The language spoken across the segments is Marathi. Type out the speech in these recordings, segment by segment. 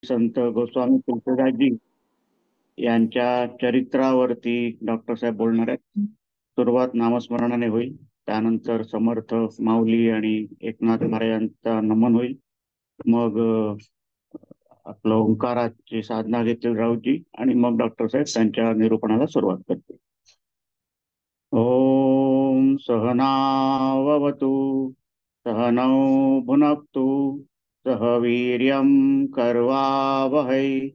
संत गोस्वामी तुलसीदासजी यांच्या चरित्रावरती डॉक्टर साहेब बोलणार आहेत. सुरुवात नामस्मरणाने होईल. त्यानंतर समर्थ माऊली आणि एकनाथ महाराजांचा नमन होईल. मग आपलं ओंकाराची साधना घेतील राऊजी आणि मग डॉक्टर साहेब त्यांच्या निरूपणाला सुरुवात करतील. ओम सहनावतु सहनौ भुनक्तु सह वीर्यं कर्वावहै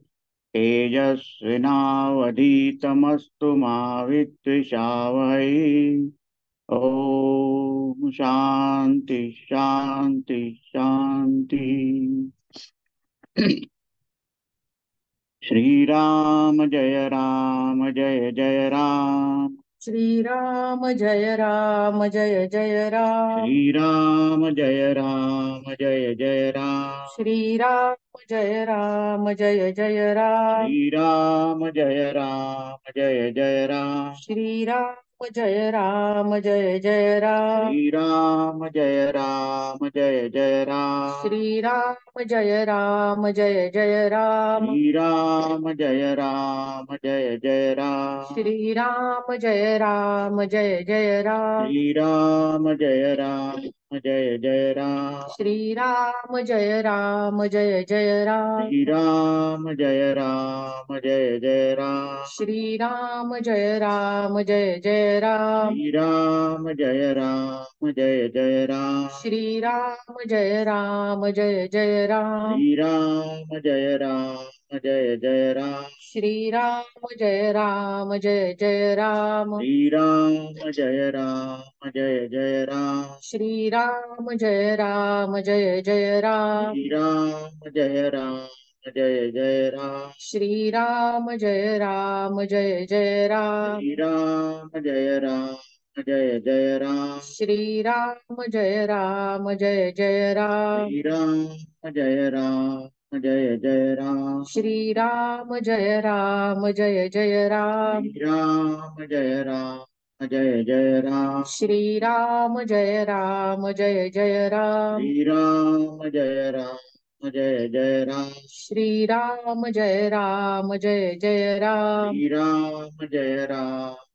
तेजस्विनावधीतमस्तु मा विद्विषावहै। ओम शांति शांति शांति। श्री राम जय जय राम। श्रीराम जय राम जय जय राम। श्री राम जय जय राम। श्रीराम जय राम जय जय राम। श्री राम जय जय राम। श्रीराम जय राम जय जय राम। श्री राम जय जय राम। श्रीराम जय राम जय जय राम। श्री राम जय जय राम। श्रीराम जय राम जय जय राम। श्री राम जय जय राम। श्रीराम जय राम जय जय राम। श्री राम जय जय राम। श्रीराम जय राम जय जय राम। श्री राम जय जय राम। श्रीराम जय राम जय जय राम। श्री राम जय जय राम। श्रीराम जय राम जय जय राम। श्री राम जय जय राम। श्रीराम जय राम जय जय राम। श्री राम जय जय राम। श्रीराम जय राम जय जय राम। श्री राम जय जय राम। श्रीराम जय राम जय जय राम। श्री राम जय जय राम। श्रीराम जय राम जय जय राम। श्री राम जय जय राम। श्रीराम जय राम जय जय राम। श्री राम जय जय राम। श्रीराम जय राम जय जय राम। श्री राम जय जय राम। श्रीराम जय राम जय जय राम। श्री राम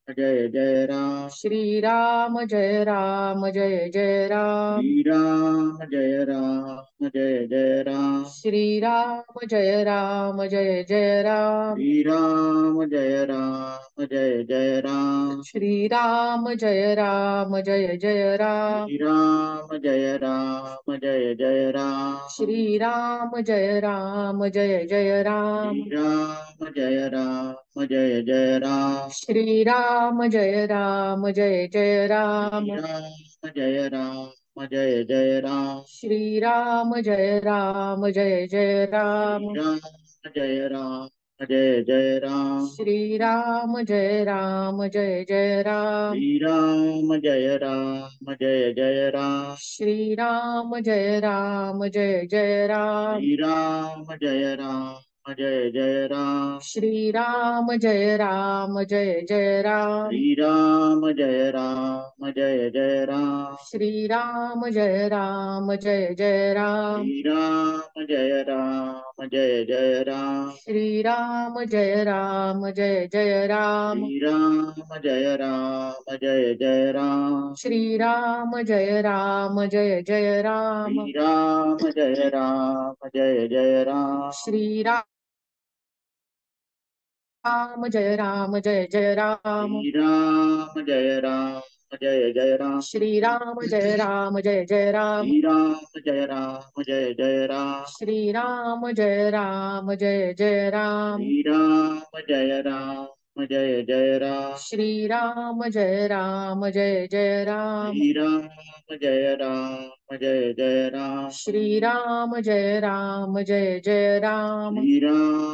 जय जय राम। श्रीराम जय राम जय जय राम। श्री राम जय जय राम। श्रीराम जय राम जय जय राम। श्री राम जय जय राम। श्रीराम जय राम जय जय राम। श्री राम जय जय राम। श्रीराम जय राम जय जय राम। श्री राम जय जय राम। श्रीराम जय राम जय जय राम। श्री राम जय जय राम। श्रीराम जय राम जय जय राम। श्री राम जय जय राम। श्रीराम जय राम जय जय राम। श्री राम जय जय राम। श्रीराम जय राम जय जय राम। श्री राम जय जय राम। श्रीराम जय राम जय जय राम। श्री राम जय जय राम। श्रीराम जय राम जय जय राम। श्री राम जय जय राम। श्रीराम जय राम जय जय राम। श्री राम जय जय राम। श्रीराम जय राम जय जय राम। श्री राम जय जय राम। श्रीराम जय राम जय जय राम। श्री राम जय जय राम। श्रीराम जय राम जय जय राम। श्री राम जय जय राम। श्रीराम जय राम जय जय राम। श्री राम जय जय राम। श्रीराम जय राम जय जय राम। श्री राम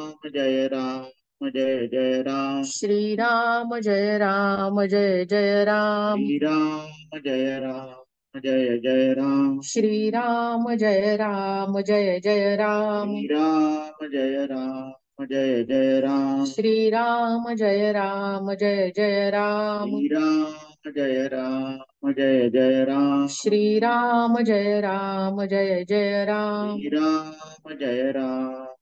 जय जय राम। श्रीराम जय राम जय जय राम। श्री राम जय जय राम। श्रीराम जय राम जय जय राम। श्री राम जय जय राम। श्रीराम जय राम जय जय राम। श्री राम जय जय राम। श्रीराम जय राम जय जय राम। श्री राम जय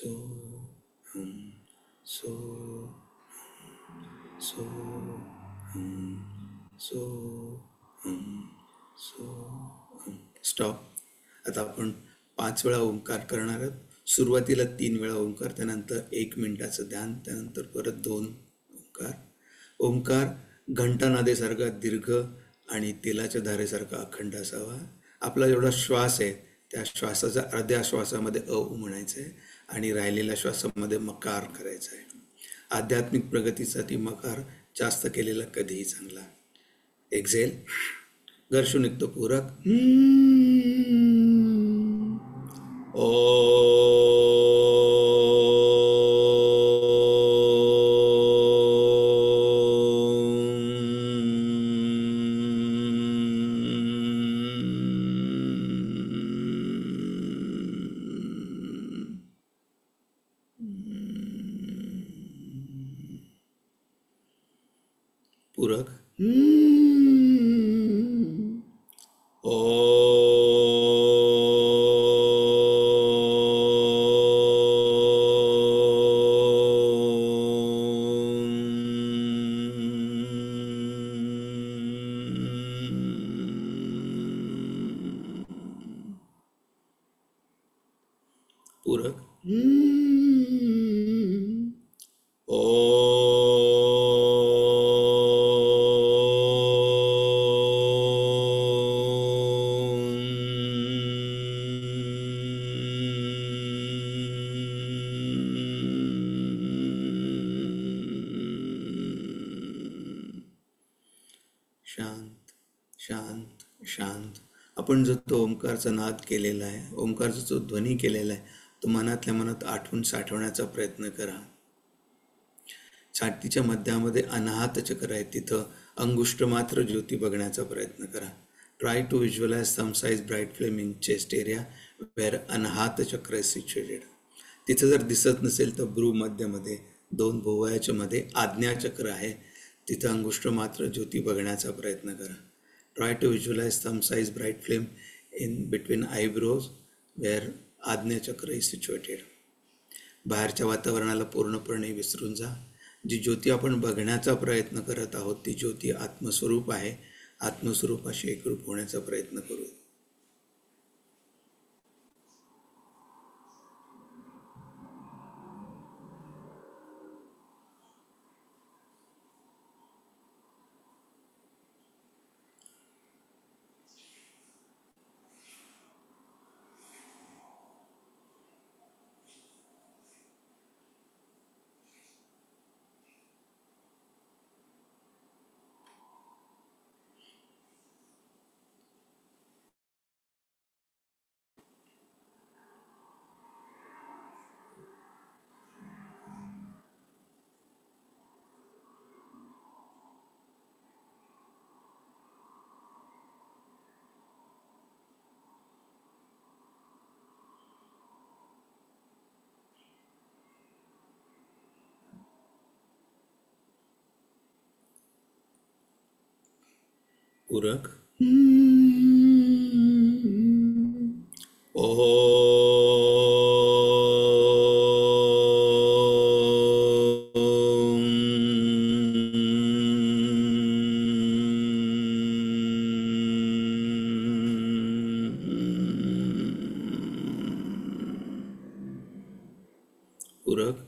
सो हम सो सो हम सो हम सो हम. स्टॉप. आता आपण 5 वेळा ओंकार करणार आहोत. सुरुवातीला 3 वेळा ओंकार, त्यानंतर 1 मिनिटाचं ध्यान, त्यानंतर परत 2 ओंकार. ओंकार घंटानादेसारखा दीर्घ आणि तेलाच्या धारेसारखा अखंड असावा. आपला जेवढा श्वास आहे त्या श्वासाचा अर्ध्या श्वासामध्ये म्हणायचं आहे आणि राहिलेल्या श्वासामध्ये मकार करायचा आहे. आध्यात्मिक प्रगतीसाठी मकार जास्त केलेला कधीही चांगला. एक्झेल. घर्षू निघतो पूरक. पूरक. पूरक. शांत शांत शांत. आपण जो तो ओंकारचा नाद केलेला आहे, ओंकारचा जो ध्वनी केलेला आहे, तो मनातल्या मनात आठवून साठवण्याचा प्रयत्न करा. छातीच्या मध्यामध्ये अनाहत चक्र आहे, तिथं अंगुष्ठ मात्र ज्योती बघण्याचा प्रयत्न करा. Try to visualize some size bright flaming chest area where Anahata chakra is situated. तिथं जर दिसत नसेल तर भ्रू मध्यमध्ये 2 भुवयाच्या मध्ये आज्ञा चक्र आहे, तिथं अंगुष्ठ मात्र ज्योती बघण्याचा प्रयत्न करा. Try to visualize some size bright flame in between eyebrows where Ajna chakra is situated. बाहेरच्या वातावरणाला पूर्णपणे विसरून जा. जी ज्योती आपण बघण्याचा प्रयत्न करत आहोत ती ज्योती आत्मस्वरूप आहे. आत्मस्वरूपाशी एकरूप होण्याचा प्रयत्न करू. पूरक. पूरक.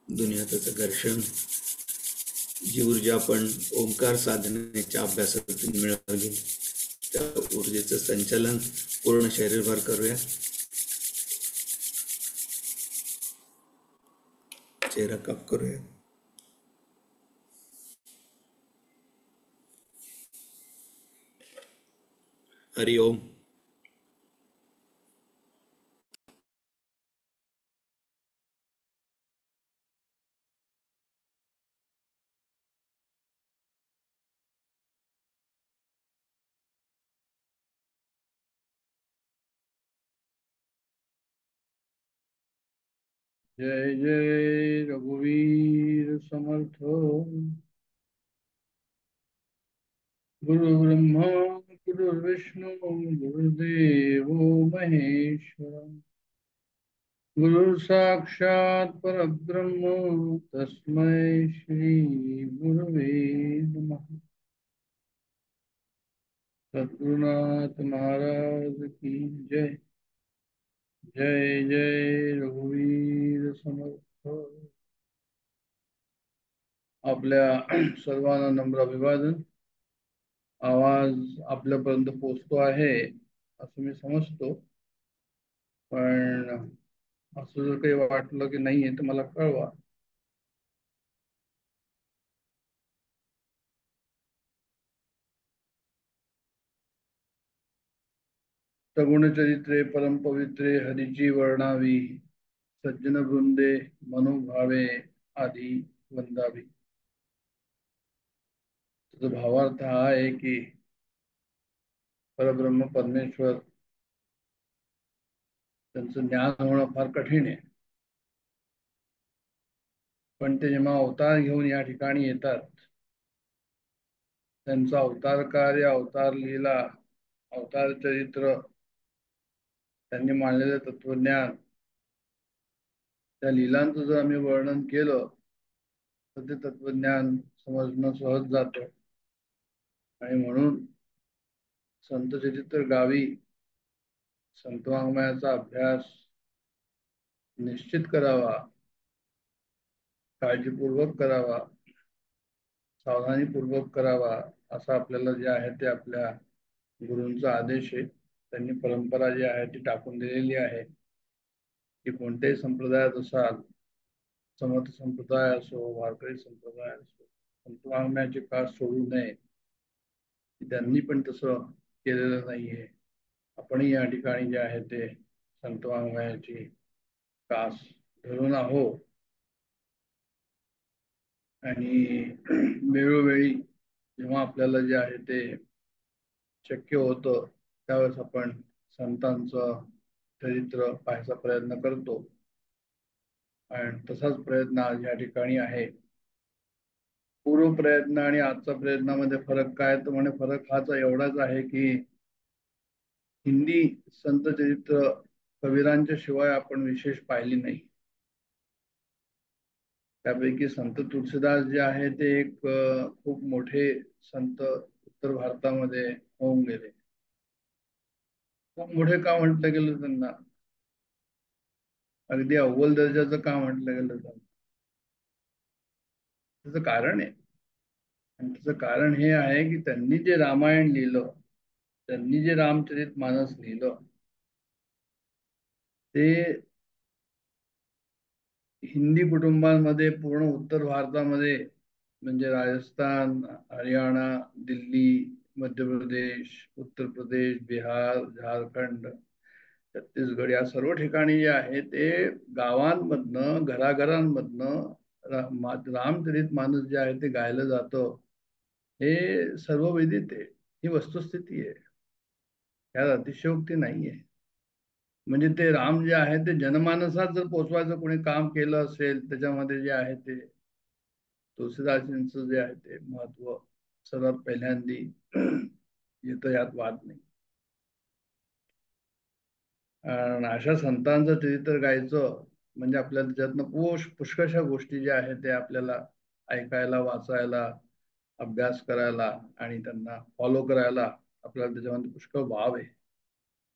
दुनियाचं घर्षण. जी ऊर्जा आपण ओंकार साधनेच्या अभ्यासातून मिळवली त्या ऊर्जेचं संचलन पूर्ण शरीरभर करूया. चेहरा कप करूया. हरि ओम. जय जय रघुवीर समर्थ। गुरु ब्रह्मा गुरु विष्णु गुरुदेव महेश्वर, गुरु साक्षात परब्रह्म तस्मै श्री गुरुवे नमः। सद्गुरुनाथ महाराज की जय। जय जय रघुवीर समर्थ। आपल्या सर्वांना नम्र अभिवादन। आवाज आपल्यापर्यंत पोहोचतो आहे असं मी समजतो, पण असं जर काही वाटलं की नाहीये तर मला कळवा. सगुण चरित्रे परम पवित्रे हरीची वर्णावी, सज्जन वृंदे मनोभावे आधी वंदावी. त्याचा भावार्थ हा आहे की परब्रह्म परमेश्वर त्यांचं ज्ञान होणं फार कठीण आहे, पण ते जेव्हा अवतार घेऊन या ठिकाणी येतात, त्यांचं अवतार कार्य, अवतार लीला, अवतार चरित्र, त्यांनी मांडलेलं तत्वज्ञान, त्या लीलांचं जर आम्ही वर्णन केलं तर ते तत्वज्ञान समजणं सहज जातं. आणि म्हणून संत चरित्र गावी संतवाङ्मयाचा अभ्यास निश्चित करावा, काळजीपूर्वक करावा, सावधानीपूर्वक करावा, असं आपल्याला जे आहे ते आपल्या गुरूंचा आदेश आहे. त्यांनी परंपरा जी आहे ती टाकून दिलेली आहे की कोणत्याही संप्रदायात असाल, समर्थ संप्रदाय असो, वारकरी संप्रदाय असो, संतवाङ्मयाची कास सोडू नये. त्यांनी पण तसं केलेलं नाहीये. आपणही या ठिकाणी जे आहे ते संतवाङ्मयाची कास धरून आहोत. आणि वेळोवेळी जेव्हा आपल्याला जे आहे ते शक्य होतं त्यावेळेस आपण संतांचं चरित्र पाहायचा प्रयत्न करतो. आणि तसाच प्रयत्न आज या ठिकाणी आहे. पूर्व प्रयत्न आणि आजचा प्रयत्नामध्ये फरक काय, तर म्हणे फरक हाच एवढाच आहे की हिंदी संत चरित्र कबीरांच्या शिवाय आपण विशेष पाहिली नाही. त्यापैकी संत तुलसीदास जे आहे ते एक खूप मोठे संत उत्तर भारतामध्ये होऊन गेले. खूप मोठे का म्हटलं गेलं त्यांना, अगदी अव्वल दर्जाचं का म्हटलं गेलं त्यांना, त्याचं कारण आहे. आणि त्याचं कारण हे आहे की त्यांनी जे रामायण लिहिलं, त्यांनी जे रामचरित मानस लिहिलं, ते हिंदी कुटुंबांमध्ये पूर्ण उत्तर भारतामध्ये म्हणजे राजस्थान, हरियाणा, दिल्ली, मध्य प्रदेश, उत्तर प्रदेश, बिहार, झारखंड, छत्तीसगड या सर्व ठिकाणी जे आहे ते गावांमधनं, घराघरांमधनं रामचरित मानस जे आहे ते गायलं जातं. हे सर्व विदित आहे, ही वस्तुस्थिती आहे, यात अतिशयोक्ती नाहीये. म्हणजे ते राम जे आहे ते जनमानसात जर पोचवायचं कोणी काम केलं असेल, त्याच्यामध्ये जे आहे ते तुळशीदासांचं जे आहे ते महत्व सर्वात पहिल्यांदी येतं, यात वाद नाही. आणि अशा संतांचं चरित्र गायचं म्हणजे आपल्याला त्याच्यातनं पुष्कळशा गोष्टी ज्या आहेत ते आपल्याला ऐकायला, वाचायला, अभ्यास करायला आणि त्यांना फॉलो करायला आपल्याला त्याच्यामध्ये पुष्कळ भाव आहे.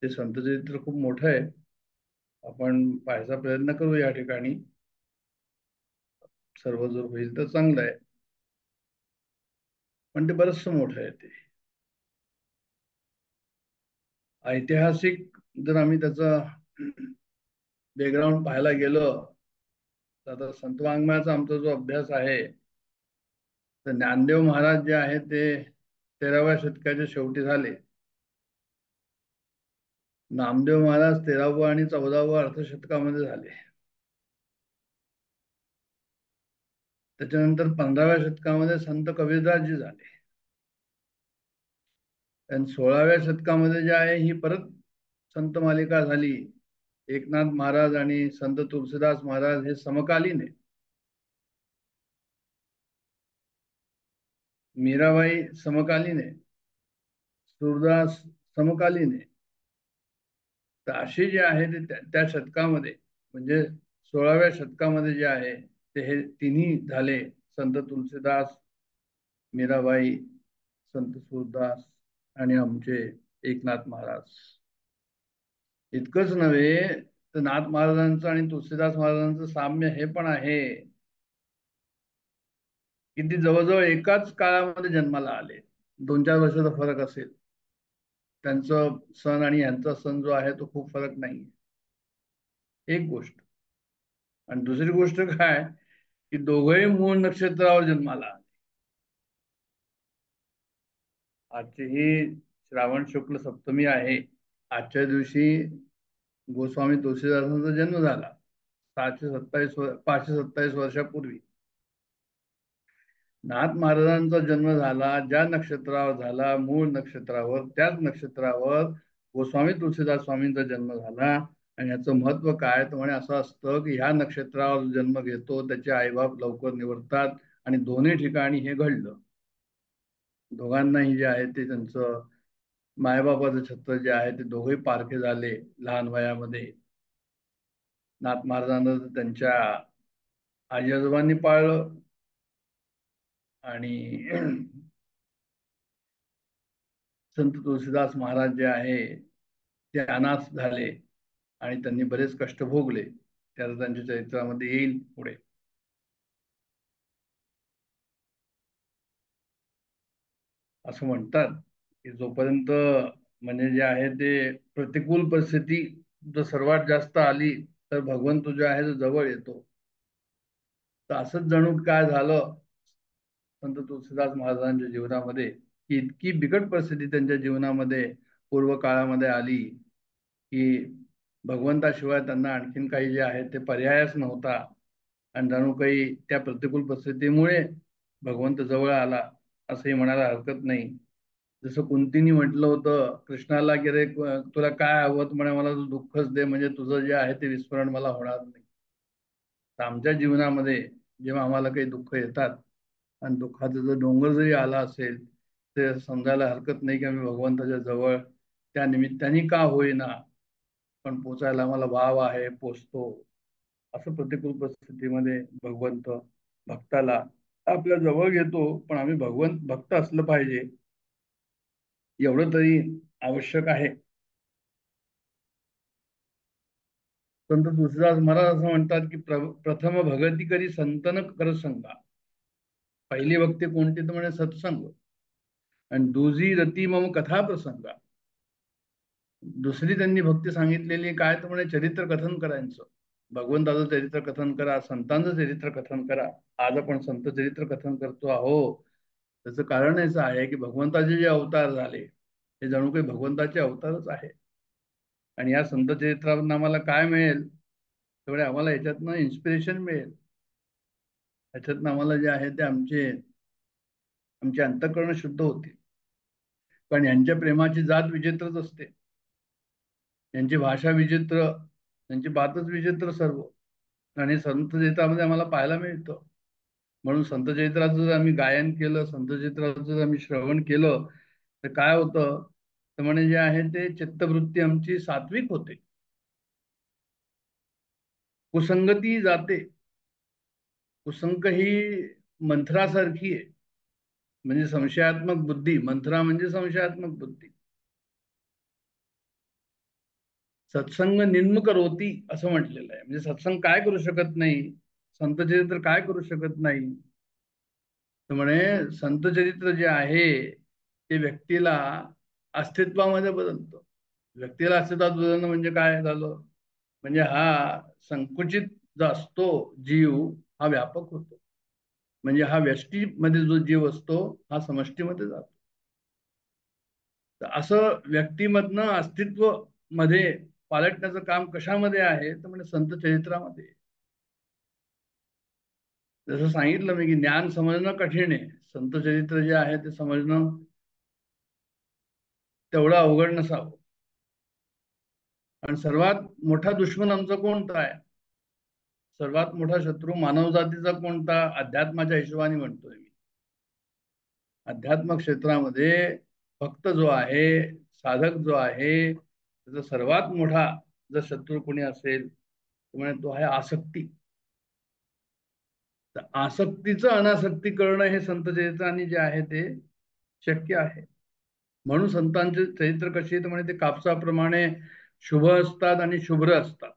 ते संत चरित्र खूप मोठं आहे, आपण पाहायचा प्रयत्न करू या ठिकाणी. सर्व जर होईल तर चांगलं आहे, पण ते बरंचसं मोठं आहे. ते ऐतिहासिक जर आम्ही त्याचा बॅकग्राऊंड पाहायला गेलो तर आता संतवाङ्मयाचा आमचा जो अभ्यास आहे, तर ज्ञानदेव महाराज जे आहे ते 13व्या शतकाच्या शेवटी झाले. नामदेव महाराज 13वं आणि 14वं अर्धशतकामध्ये झाले. त्याच्यानंतर 15व्या शतकामध्ये संत कबीरदासजी झाले. आणि 16व्या शतकामध्ये जे आहे ही परत संत मालिका झाली. एकनाथ महाराज आणि संत तुलसीदास महाराज हे समकालीन आहे. मीराबाई समकालीन आहे, सूरदास समकालीन आहे. तर असे जे आहे ते त्या शतकामध्ये म्हणजे 16व्या शतकामध्ये जे आहे ते हे तिन्ही झाले, संत तुलसीदास, मीराबाई, संत सूरदास आणि आमचे एकनाथ महाराज. इतकंच नव्हे तर नाथ महाराजांचं आणि तुलसीदास महाराजांचं साम्य हे पण आहे की ती जवळजवळ एकाच काळामध्ये जन्माला आले. 2-4 वर्षाचा फरक असेल त्यांचं सण आणि यांचा सण जो आहे तो खूप फरक नाही. एक गोष्ट. आणि दुसरी गोष्ट काय की दोघंही मूळ नक्षत्रावर जन्माला आले. आजची ही श्रावण शुक्ल सप्तमी आहे. आजच्या दिवशी गोस्वामी तुलसीदासांचा जन्म झाला 527 वर्षापूर्वी. नाथ महाराजांचा जन्म झाला ज्या नक्षत्रावर झाला, मूळ नक्षत्रावर, त्याच नक्षत्रावर गोस्वामी तुलसीदास स्वामींचा जन्म झाला. आणि याचं महत्व काय तर म्हणे असं असतं की ह्या नक्षत्रावर जन्म घेतो त्याचे आईबाप लवकर निवडतात. आणि दोन्ही ठिकाणी हे घडलं. दोघांनाही जे आहे ते त्यांचं मायबापाचं छत्र जे आहे ते दोघेही पारखे झाले लहान वयामध्ये. नाथ महाराजांना त्यांच्या आजी आजोबांनी पाळलं आणि संत तुलसीदास महाराज जे आहे ते अनाथ झाले आणि त्यांनी बरेच कष्ट भोगले. त्याला त्यांच्या चरित्रामध्ये येईल पुढे. असं म्हणतात की जोपर्यंत म्हणजे जे आहे ते प्रतिकूल परिस्थिती जर सर्वात जास्त आली तर भगवंत जो आहे तो जवळ येतो. तर असंच जणू काय झालं संत तुलसीदास महाराजांच्या जीवनामध्ये की इतकी बिकट परिस्थिती त्यांच्या जीवनामध्ये पूर्व काळामध्ये आली की भगवंताशिवाय त्यांना आणखीन काही जे आहे ते पर्यायच नव्हता. आणि जणू काही त्या प्रतिकूल परिस्थितीमुळे भगवंत जवळ आला असंही म्हणायला हरकत नाही. जसं कुंतीने म्हटलं होतं कृष्णाला की रे तुला काय हवं म्हणे, मला तू दुःखच दे म्हणजे तुझं जे आहे ते विस्मरण मला होणार नाही. तर आमच्या जीवनामध्ये जेव्हा आम्हाला काही दुःख येतात आणि दुःखाचा जर डोंगर जरी आला असेल ते समजायला हरकत नाही की आम्ही भगवंताच्या जवळ त्या निमित्ताने का होईना पण पोचायला आम्हाला भाव आहे, पोचतो. असं प्रतिकूल परिस्थितीमध्ये भगवंत भक्ताला आपल्या जवळ घेतो. पण आम्ही भगवंत भक्त असलं पाहिजे एवढं तरी आवश्यक आहे. संत तुलसीदास महाराज असं म्हणतात की प्रथम भगती करी संतन कर संगा. पहिली भक्ती कोणती तर म्हणे सत्संग. आणि दुजी रती मम कथा प्रसंगा. दुसरी त्यांनी भक्ती सांगितलेली काय तर म्हणे चरित्र कथन करायचं. भगवंताचं चरित्र कथन करा, संतांचं चरित्र कथन करा. आज आपण संत चरित्र कथन करतो आहो त्याचं कारण असं आहे की भगवंताचे जे अवतार झाले हे जणू काही भगवंताचे अवतारच आहे. आणि या संत चरित्रातून आम्हाला काय मिळेल तेवढे आम्हाला याच्यातनं इन्स्पिरेशन मिळेल. याच्यातनं आम्हाला जे आहे ते आमचे अंतःकरण शुद्ध होतील. कारण यांच्या प्रेमाची जात विचित्रच असते, यांची भाषा विचित्र, यांची बातच विचित्र सर्व. आणि संत चरित्रामध्ये आम्हाला पाहायला मिळतं. म्हणून संत चरित्राचं जर आम्ही गायन केलं, संत चरित्राचं जर आम्ही श्रवण केलं तर काय होतं तर म्हणे जे आहे ते चित्तवृत्ती आमची सात्विक होते, कुसंगती जाते. कुसंग ही मंथरासारखी आहे म्हणजे संशयात्मक बुद्धी. मंथरा म्हणजे संशयात्मक बुद्धी. सत्संग निम्न करोती असं म्हटलेलं आहे. म्हणजे सत्संग काय करू शकत नाही, संत चरित्र काय करू शकत नाही तर म्हणे संत चरित्र जे आहे ते व्यक्तीला अस्तित्वामध्ये बदलतं. व्यक्तीला अस्तित्वात बदलणं म्हणजे काय झालं म्हणजे हा संकुचित जो असतो जीव हा व्यापक होतो. म्हणजे हा व्यष्टीमध्ये जो जीव असतो हा समष्टीमध्ये जातो. तर असं व्यक्तीमधनं अस्तित्व मध्ये पालटण्याचं काम कशामध्ये आहे तर म्हणजे संत चरित्रामध्ये. जसं सांगितलं मी की ज्ञान समजणं कठीण आहे, संत चरित्र जे आहे ते समजणं तेवढं अवघड नसावं. आणि सर्वात मोठा दुश्मन आमचा कोणता आहे? सर्वात मोठा शत्रू मानवजातीचा कोणता? अध्यात्माच्या हिशोबाने म्हणतोय मी. अध्यात्म क्षेत्रामध्ये भक्त जो आहे, साधक जो आहे, त्याचा सर्वात मोठा जर शत्रू कोणी असेल म्हणजे तो आहे आसक्ती. तर आसक्तीचं अनासक्ती करणं हे संत चरित्राने जे आहे ते शक्य आहे. म्हणून संतांचे चरित्र कशी तर म्हणजे ते कापसाप्रमाणे शुभ असतात आणि शुभ्र असतात.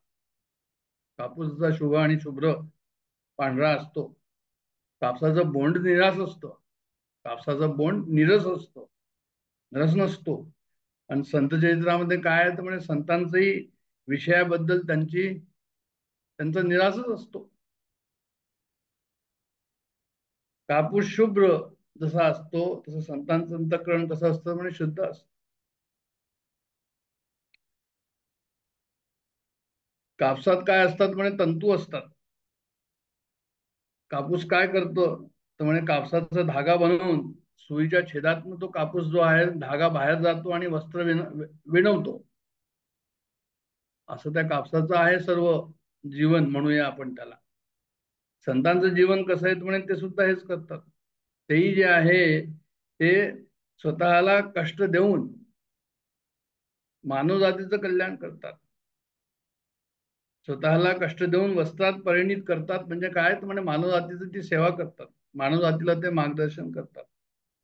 कापूसचा शुभ आणि शुभ्र पांढरा असतो. कापसाचं बोंड निरास असतं. कापसाचा बोंड निरस असतो, रस नसतो. आणि संत चरित्रामध्ये काय आहे तर म्हणजे संतांचंही विषयाबद्दल त्यांचा निरासच असतो. कापूस शुभ्र जसा असतो तसं संतांचं अंतःकरण कसं असतं म्हणजे शुद्ध असतं. कापसात काय असतात म्हणजे तंतू असतात. कापूस काय करतो तर म्हणजे कापसाचा धागा बनवून सुईच्या छेदातून तो कापूस जो आहे धागा बाहेर जातो आणि वस्त्र विणवतो. असं त्या कापसाचं आहे सर्व जीवन म्हणूया आपण त्याला. संतांचं जीवन कसं आहे म्हणजे ते सुद्धा हेच करतात. तेही जे आहे ते स्वतःला कष्ट देऊन मानवजातीचं कल्याण करतात. स्वतःला कष्ट देऊन वस्त्रात परिणित करतात. म्हणजे काय तर म्हणजे मानवजातीची ती सेवा करतात. मानवजातीला ते मार्गदर्शन करतात.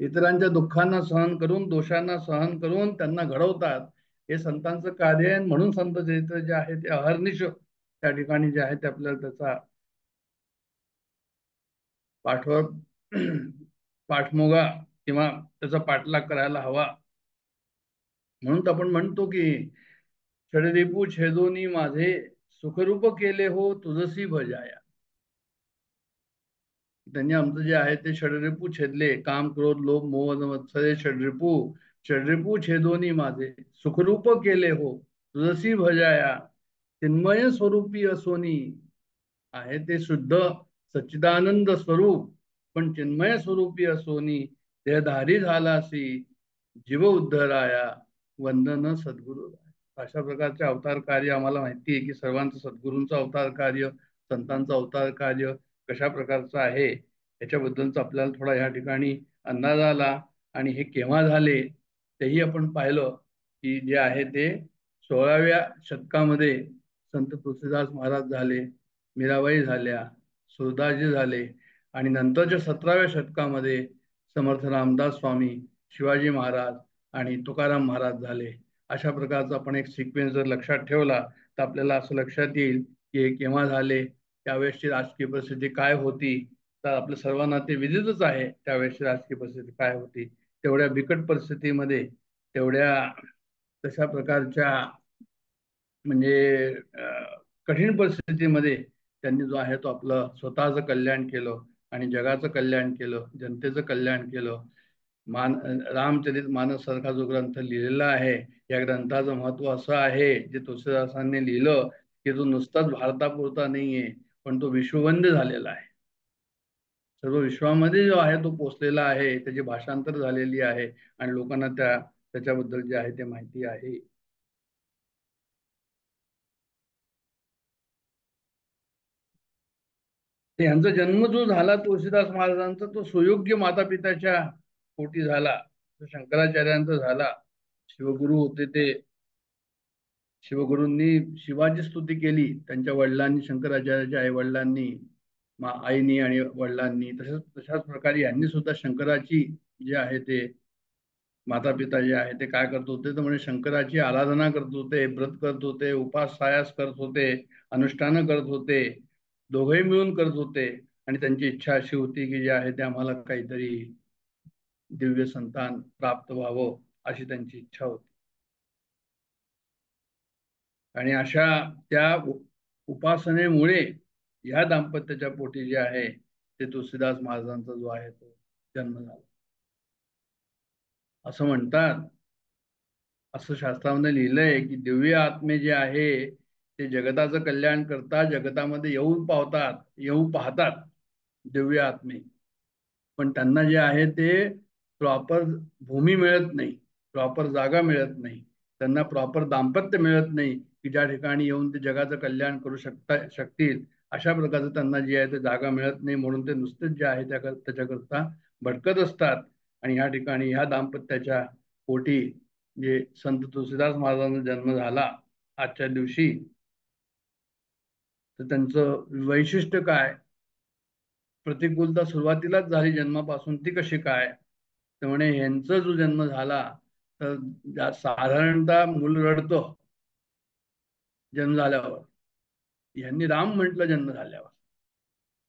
इतरांच्या दुःखांना सहन करून, दोषांना सहन करून त्यांना घडवतात. हे संतांचं कार्य आहे. म्हणून संत चरित्र जे आहे ते अहर्निश त्या ठिकाणी जे आहे ते आपल्याला त्याचा पाठवर पाठमोगा किंवा त्याचा पाठलाग करायला हवा. म्हणून आपण म्हणतो की षडरिपू छेदोनी माझे सुखरूप केले हो तुझसी भजाया. त्यांनी आमचं जे आहे ते षडरिपू छेदले. काम, क्रोध, लोभ, मोह, मत्सरे षडरिपू छेदोनी माझे सुखरूप केले हो तुझसी भजाया. चिन्मय स्वरूपी असोनी आहे ते शुद्ध सच्चिदानंद स्वरूप, पण चिन्मय स्वरूपी असोनी देहधारी झालासी जीव उद्धराया वंदन सद्गुरू. अशा प्रकारचे अवतार कार्य आम्हाला माहिती आहे की सर्वांचं सद्गुरूंचं अवतार कार्य, संतांचं अवतार कार्य कशा प्रकारचं आहे याच्याबद्दलचा आपल्याला थोडा या ठिकाणी अंदाज आला. आणि हे केव्हा झाले तेही आपण पाहिलं की जे आहे ते 16व्या शतकामध्ये संत तुलसीदास महाराज झाले, मीराबाई झाल्या, सुरदासजी झाले आणि नंतरच्या 17व्या शतकामध्ये समर्थ रामदास स्वामी, शिवाजी महाराज आणि तुकाराम महाराज झाले. अशा प्रकारचा आपण एक सिक्वेन्स जर लक्षात ठेवला तर आपल्याला असं लक्षात येईल की हे केव्हा झाले, त्यावेळेसची राजकीय परिस्थिती काय होती. तर आपल्या सर्वांना ते विदितच आहे त्यावेळेसची राजकीय परिस्थिती काय होती. तेवढ्या बिकट परिस्थितीमध्ये, तेवढ्या तशा प्रकारच्या म्हणजे कठीण परिस्थितीमध्ये त्यांनी जो आहे तो आपलं स्वतःचं कल्याण केलं आणि जगाचं कल्याण केलं, जनतेचं कल्याण केलं. रामचरित मानस सारखा जो ग्रंथ लिहिलेला आहे, या ग्रंथाचं महत्व असं आहे जे तुलसीदासांनी लिहिलं की तो नुसताच भारतापुरता नाहीये, पण तो विश्ववंद्य झालेला आहे. सर्व विश्वामध्ये जो आहे तो पोचलेला आहे. त्याची भाषांतर झालेली आहे आणि लोकांना त्याच्याबद्दल जे आहे ते माहिती आहे. यांचा जन्म जो झाला तुळशीदास महाराजांचा तो सुयोग्य माता पित्याच्या पोटी झाला. शंकराचार्यांचा झाला. शिवगुरु होते ते. शिवगुरूंनी शिवाची स्तुती केली. त्यांच्या वडिलांनी, शंकराचार्याच्या आई वडिलांनी, आईनी आणि वडिलांनी, तशाच प्रकारे यांनी सुद्धा शंकराची जे आहे ते माता पिता जे आहे ते काय करत होते तर म्हणजे शंकराची आराधना करत होते, व्रत करत होते, उपास सायास करत होते, अनुष्ठानं करत होते, दोघेही मिळून करत होते. आणि त्यांची इच्छा अशी होती की जे आहे ते आम्हाला काहीतरी दिव्य संतान प्राप्त व्हावं अशी त्यांची इच्छा होती. आणि अशा त्या उपासनेमुळे या दाम्पत्याच्या पोटी जे आहे ते तुलसीदास महाराजांचा जो आहे तो जन्म झाला असं म्हणतात. असं शास्त्रामध्ये लिहिलंय की दिव्य आत्मे जे आहे ते जगताचं कल्याण करतात, जगतामध्ये येऊ पाहतात दिव्य आत्मे. पण त्यांना जे आहे ते प्रॉपर भूमी मिळत नाही, प्रॉपर जागा मिळत नाही, त्यांना प्रॉपर दाम्पत्य मिळत नाही की ज्या ठिकाणी येऊन ते जगाचं कल्याण करू शकतील अशा प्रकारचं त्यांना जी आहे ते जागा मिळत नाही, म्हणून ते नुसतेच जे आहे त्याच्याकरता भटकत असतात. आणि ह्या ठिकाणी ह्या दाम्पत्याच्या पोटी जे संत तुळशीदास महाराजांचा जन्म झाला आजच्या दिवशी, तर त्यांचं वैशिष्ट्य काय, प्रतिकूलता सुरुवातीलाच झाली जन्मापासून ती कशी काय, तर म्हणे यांचा जो जन्म झाला तर साधारणतः मूल रडतो जन्म झाल्यावर, यांनी राम म्हटलं जन्म झाल्यावर,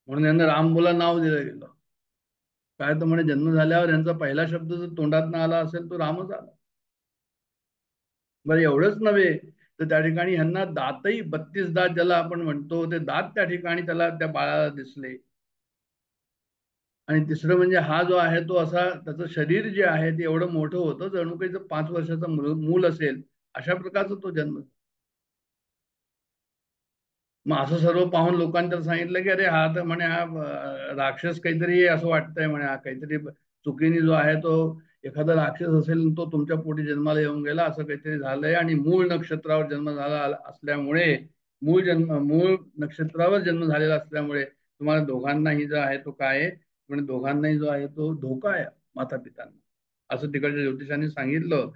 म्हणून यांना राम मुला नाव दिलं गेलं. काय तर म्हणे जन्म झाल्यावर यांचा पहिला शब्द जर तोंडात ना आला असेल तो रामच आला. बरं एवढंच नव्हे तर त्या ठिकाणी ह्यांना दातही 32 दात ज्याला आपण म्हणतो ते दात त्या ठिकाणी त्याला त्या बाळाला दिसले. आणि तिसरं म्हणजे हा जो आहे तो असा त्याचं शरीर जे आहे ते एवढं मोठं होतं जणू काही 5 वर्षाचा मूल असेल अशा प्रकारचा तो जन्म. मग असं सर्व पाहून लोकांनी त्याला सांगितलं की अरे हा तर म्हणे हा राक्षस काहीतरी असं वाटतंय म्हणे, हा काहीतरी चुकीने जो आहे तो एखादा राक्षस असेल तो तुमच्या पोटी जन्माला येऊन गेला असं काहीतरी झालंय. आणि मूळ नक्षत्रावर जन्म झाला असल्यामुळे मूळ नक्षत्रावर जन्म झालेला असल्यामुळे तुम्हाला दोघांनाही जो आहे तो काय आहे म्हणजे दोघांनाही जो आहे तो धोका आहे माता पितांना, असं तिकडच्या ज्योतिषांनी सांगितलं.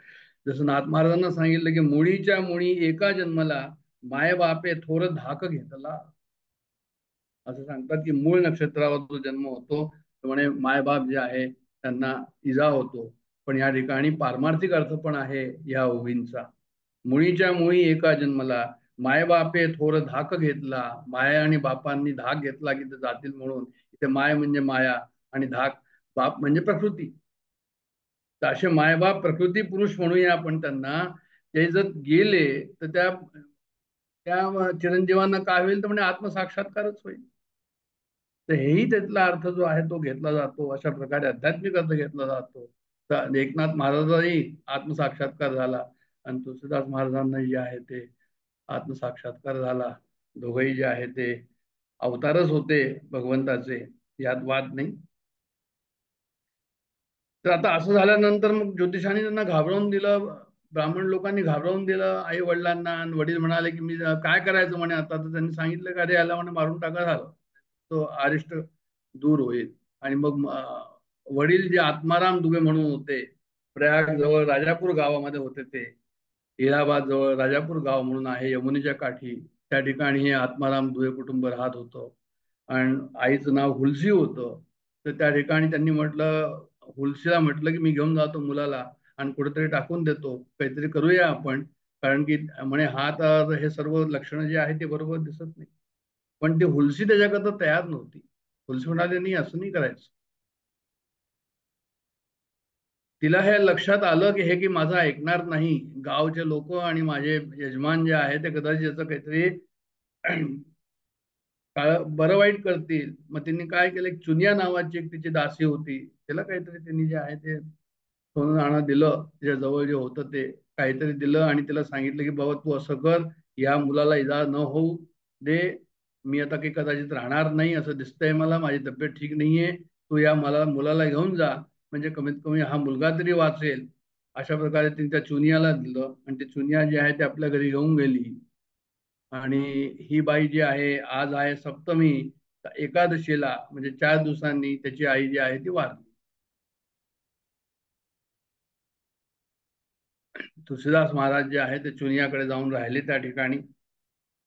जसं नाथ महाराजांना सांगितलं की मुळीच्या मुळी एका जन्मला माय बापे थोर धाक घेतला, असं सांगतात की मूळ नक्षत्रावर जो जन्म होतो त्यामुळे मायबाप जे आहे त्यांना इजा होतो. पण या ठिकाणी पारमार्थिक अर्थ पण आहे या ओवींचा. मुळीच्या मुळी एका जन्मला मायबापे थोर धाक घेतला, माया आणि बापांनी धाक घेतला की ते जातील म्हणून. इथे माय म्हणजे माया आणि धाक बाप म्हणजे प्रकृती. तर असे मायबाप प्रकृती पुरुष म्हणूया आपण त्यांना, ते जर गेले तर त्या चिरंजीवांना काय होईल तर म्हणजे आत्मसाक्षात्कारच होईल. तर हेही त्यातला अर्थ जो आहे तो घेतला जातो, अशा प्रकारे आध्यात्मिक अर्थ घेतला जातो. तर एकनाथ महाराजांनी आत्मसाक्षात्कार झाला आणि तुळशीदास महाराजांना जे आहे ते आत्मसाक्षात्कार झाला. दोघंही जे आहे ते अवतारच होते भगवंताचे, यात वाद नाही. तर आता असं झाल्यानंतर मग ज्योतिषांनी त्यांना घाबरवून दिलं, ब्राह्मण लोकांनी घाबरवून दिलं आई वडिलांना. आणि वडील म्हणाले की मी काय करायचं म्हणे आता. तर त्यांनी सांगितलं का अरे याला म्हणे मारून टाका, झालं तो अरिष्ट दूर होईल. आणि मग वडील जे आत्माराम दुबे म्हणून होते, प्रयाग जवळ राजापूर गावामध्ये होते, ते इलाहाबाद जवळ राजापूर गाव म्हणून आहे यमुनेच्या काठी, त्या ठिकाणी हे आत्माराम दुबे कुटुंब राहत होतं. आणि आईचं नाव हुलसी होतं. तर त्या ठिकाणी त्यांनी म्हटलं, हुलसीला म्हटलं की मी घेऊन जातो मुलाला आणि कुठेतरी टाकून देतो, काहीतरी करूया आपण, कारण की म्हणे हा तर हे सर्व लक्षणं जे आहे ते बरोबर दिसत नाही. पण ती हुलसी त्याच्याकरता तयार नव्हती. हुलसी म्हणाले नाही असं नाही करायचं. तिला हे लक्षात आलं की हे की माझं ऐकणार नाही, गावचे लोक आणि माझे यजमान जे आहे ते कदाचित याचं काहीतरी बरं वाईट करतील. मग त्यांनी काय केलं, चुनिया नावाची एक तिची दासी होती, तिला काहीतरी त्यांनी जे आहे ते सोनं नाणं दिलं, तिच्या जवळ जे होतं ते काहीतरी दिलं आणि तिला सांगितलं की बाबा तू असं कर, या मुलाला इजा न होऊ दे, मी आता काही कदाचित राहणार नाही असं दिसतंय मला, माझी तब्येत ठीक नाहीये, तू या मुलाला घेऊन जा, म्हणजे कमीत कमी हा मुलगा तरी वाचेल. अशा प्रकारे तिने त्या चुनियाला दिलं आणि ती चुनिया जी आहे ते आपल्या घरी घेऊन गेली. आणि ही बाई जी आहे आज आहे सप्तमी, एकादशीला म्हणजे 4 दिवसांनी त्याची आई जी आहे ती वारली. तुळशीदास महाराज जे आहे ते चुनियाकडे जाऊन राहिले त्या ठिकाणी.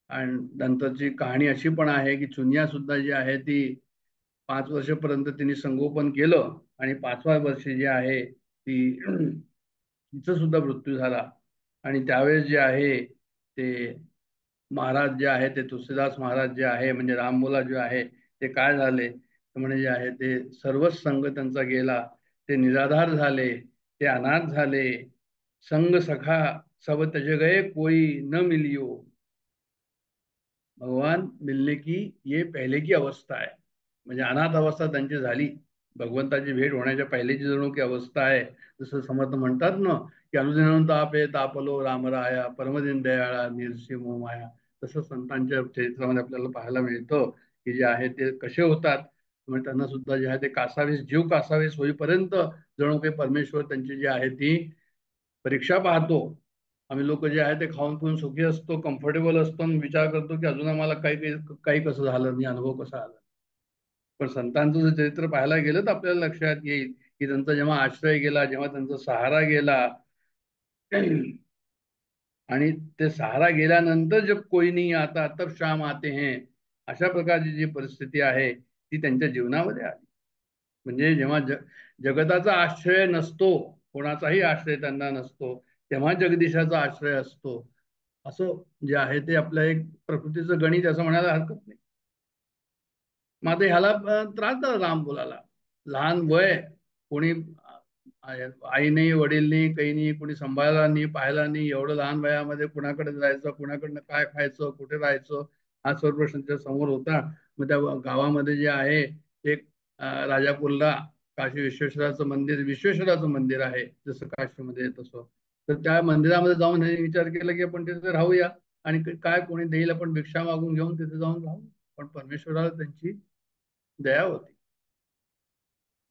आणि नंतरची कहाणी अशी पण आहे की चुनिया सुद्धा जी आहे ती 5 वर्षापर्यंत तिने संगोपन केलं आणि 5व्या वर्षी जे आहे ती तिचा सुद्धा मृत्यू झाला. आणि त्यावेळेस जे आहे ते महाराज जे आहे ते तुळशीदास महाराज जे आहे म्हणजे रामबोला जे आहे ते काय झाले तर म्हणजे जे आहे ते सर्वच संघ त्यांचा गेला, ते निराधार झाले, ते अनाथ झाले. संग सखा सब तज गए कोई न मिलियो, भगवान मिलने की ये पहले की अवस्था आहे. म्हणजे अनाथ अवस्था त्यांची झाली, भगवंताची भेट होण्याच्या पहिल्याची जणू की अवस्था आहे. जसं समर्थ म्हणतात ना की अनुदिनं तापे तापलो रामराया परमदिन दयाळा निर्सिंह माया, तसं संतांच्या चरित्रामध्ये आपल्याला पाहायला मिळतं की जे आहे ते कसे होतात. म्हणजे त्यांना सुद्धा जे आहे ते कासावीस जीव कासावीस होईपर्यंत जणू काही परमेश्वर त्यांची जी आहे ती परीक्षा पाहतो. आम्ही लोक जे आहे ते खाऊन पिऊन सुखी असतो, कम्फर्टेबल असतो आणि विचार करतो की अजून आम्हाला काही काही काही कसं झालं नाही, अनुभव कसा आला. पण संतांचं जर चरित्र पाहायला गेलं तर आपल्याला लक्षात येईल की त्यांचा जेव्हा आश्रय गेला, जेव्हा त्यांचा सहारा गेला, आणि ते सहारा गेल्यानंतर जब कोई नहीं आता तब शाम आते हैं, अशा प्रकारची जी परिस्थिती आहे ती त्यांच्या जीवनामध्ये आली. म्हणजे जेव्हा जगताचा आश्रय नसतो, कोणाचाही आश्रय त्यांना नसतो, तेव्हा जगदीशाचा आश्रय असतो. असं जे आहे ते आपल्या एक प्रकृतीचं गणित असं म्हणायला हरकत नाही. मग आता ह्याला त्रास झाला राम बोलायला. लहान वय, कोणी आई नाही, वडील नाही, काही नाही, कोणी सांभाळायला नाही, पाहायला नाही. एवढं लहान वयामध्ये कुणाकडे जायचं, कुणाकडनं काय खायचं, कुठे राहायचं, हा सर्व प्रश्न त्या समोर होता. मग त्या गावामध्ये जे आहे एक राजापूरला काशी विश्वेश्वराचं मंदिर, विश्वेश्वराचं मंदिर आहे जसं काशीमध्ये तसं. तर त्या मंदिरामध्ये जाऊन हे विचार केला की आपण तिथे राहूया आणि काय कोणी देईल आपण भिक्षा मागून घेऊन तिथे जाऊन राहू. पण परमेश्वराला त्यांची दया होती.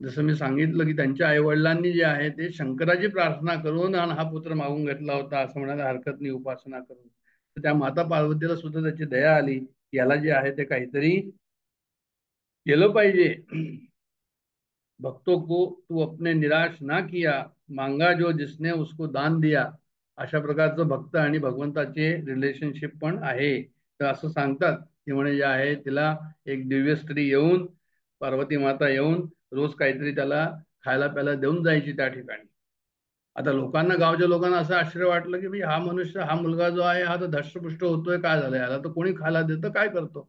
जसं मी सांगितलं की त्यांच्या आईवडिलांनी जे आहे ते शंकराची प्रार्थना करून आणि हा पुत्र मागून घेतला होता असं म्हणायला हरकत नाही, उपासना करून. तर त्या माता पार्वतीला सुद्धा त्याची दया आली, याला जे आहे ते काहीतरी केलं पाहिजे. भक्तों को तू अपने निराश ना किया, मांगा जो जिसने उसको दान दिया. अशा प्रकारचं भक्त आणि भगवंताचे रिलेशनशिप पण आहे. तर असं सांगतात की म्हणे जे आहे तिला एक दिव्य स्त्री येऊन, पार्वती माता येऊन रोज काहीतरी त्याला खायला प्यायला देऊन जायची त्या ठिकाणी. आता लोकांना, गावच्या लोकांना असं आश्चर्य वाटलं की हा मनुष्य, हा मुलगा जो आहे हा तर धष्टपुष्ट होतोय, काय झालंय याला, तर कोणी खायला देतं, काय करतो.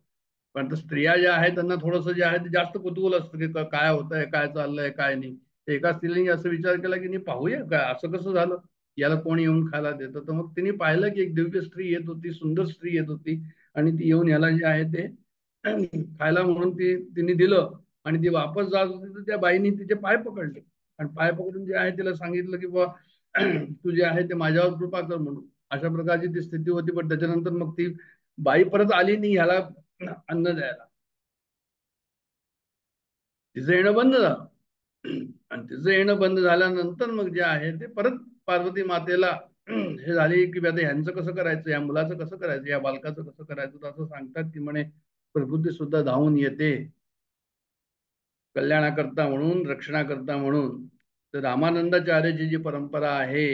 पण स्त्रिया ज्या आहेत त्यांना थोडंसं जे आहे ते जास्त कुतूहल असतं की काय होतंय, काय चाललंय, काय नाही. एका स्त्रीने असं विचार केला की नाही पाहूया काय असं कसं झालं, याला कोण येऊन खायला देतं. तर मग तिने पाहिलं की एक दिव्य स्त्री येत होती, सुंदर स्त्री येत होती, आणि ती येऊन याला जे आहे ते खायला म्हणून तिने दिलं. आणि ती वापस जात होती तर त्या बाईने तिचे पाय पकडले आणि पाय पकडून जे आहे तिला सांगितलं की बा तू जे आहे ते माझ्यावर कृपा कर म्हणून. अशा प्रकारची ती स्थिती होती. पण त्याच्यानंतर मग ती बाई परत आली नाही ह्याला अन्न द्यायला, तिचं येणं बंद झालं. आणि तिचं येणं बंद झाल्यानंतर मग जे आहे ते परत पार्वती मातेला हे झाले की आता ह्यांचं कसं करायचं, या मुलाचं कसं करायचं, या बालकाचं कसं करायचं. तर असं सांगतात की म्हणे प्रकृती सुद्धा धावून येते कल्याणाकरता म्हणून, रक्षणाकरता म्हणून. तर रामानंदाचार्याची जी परंपरा आहे,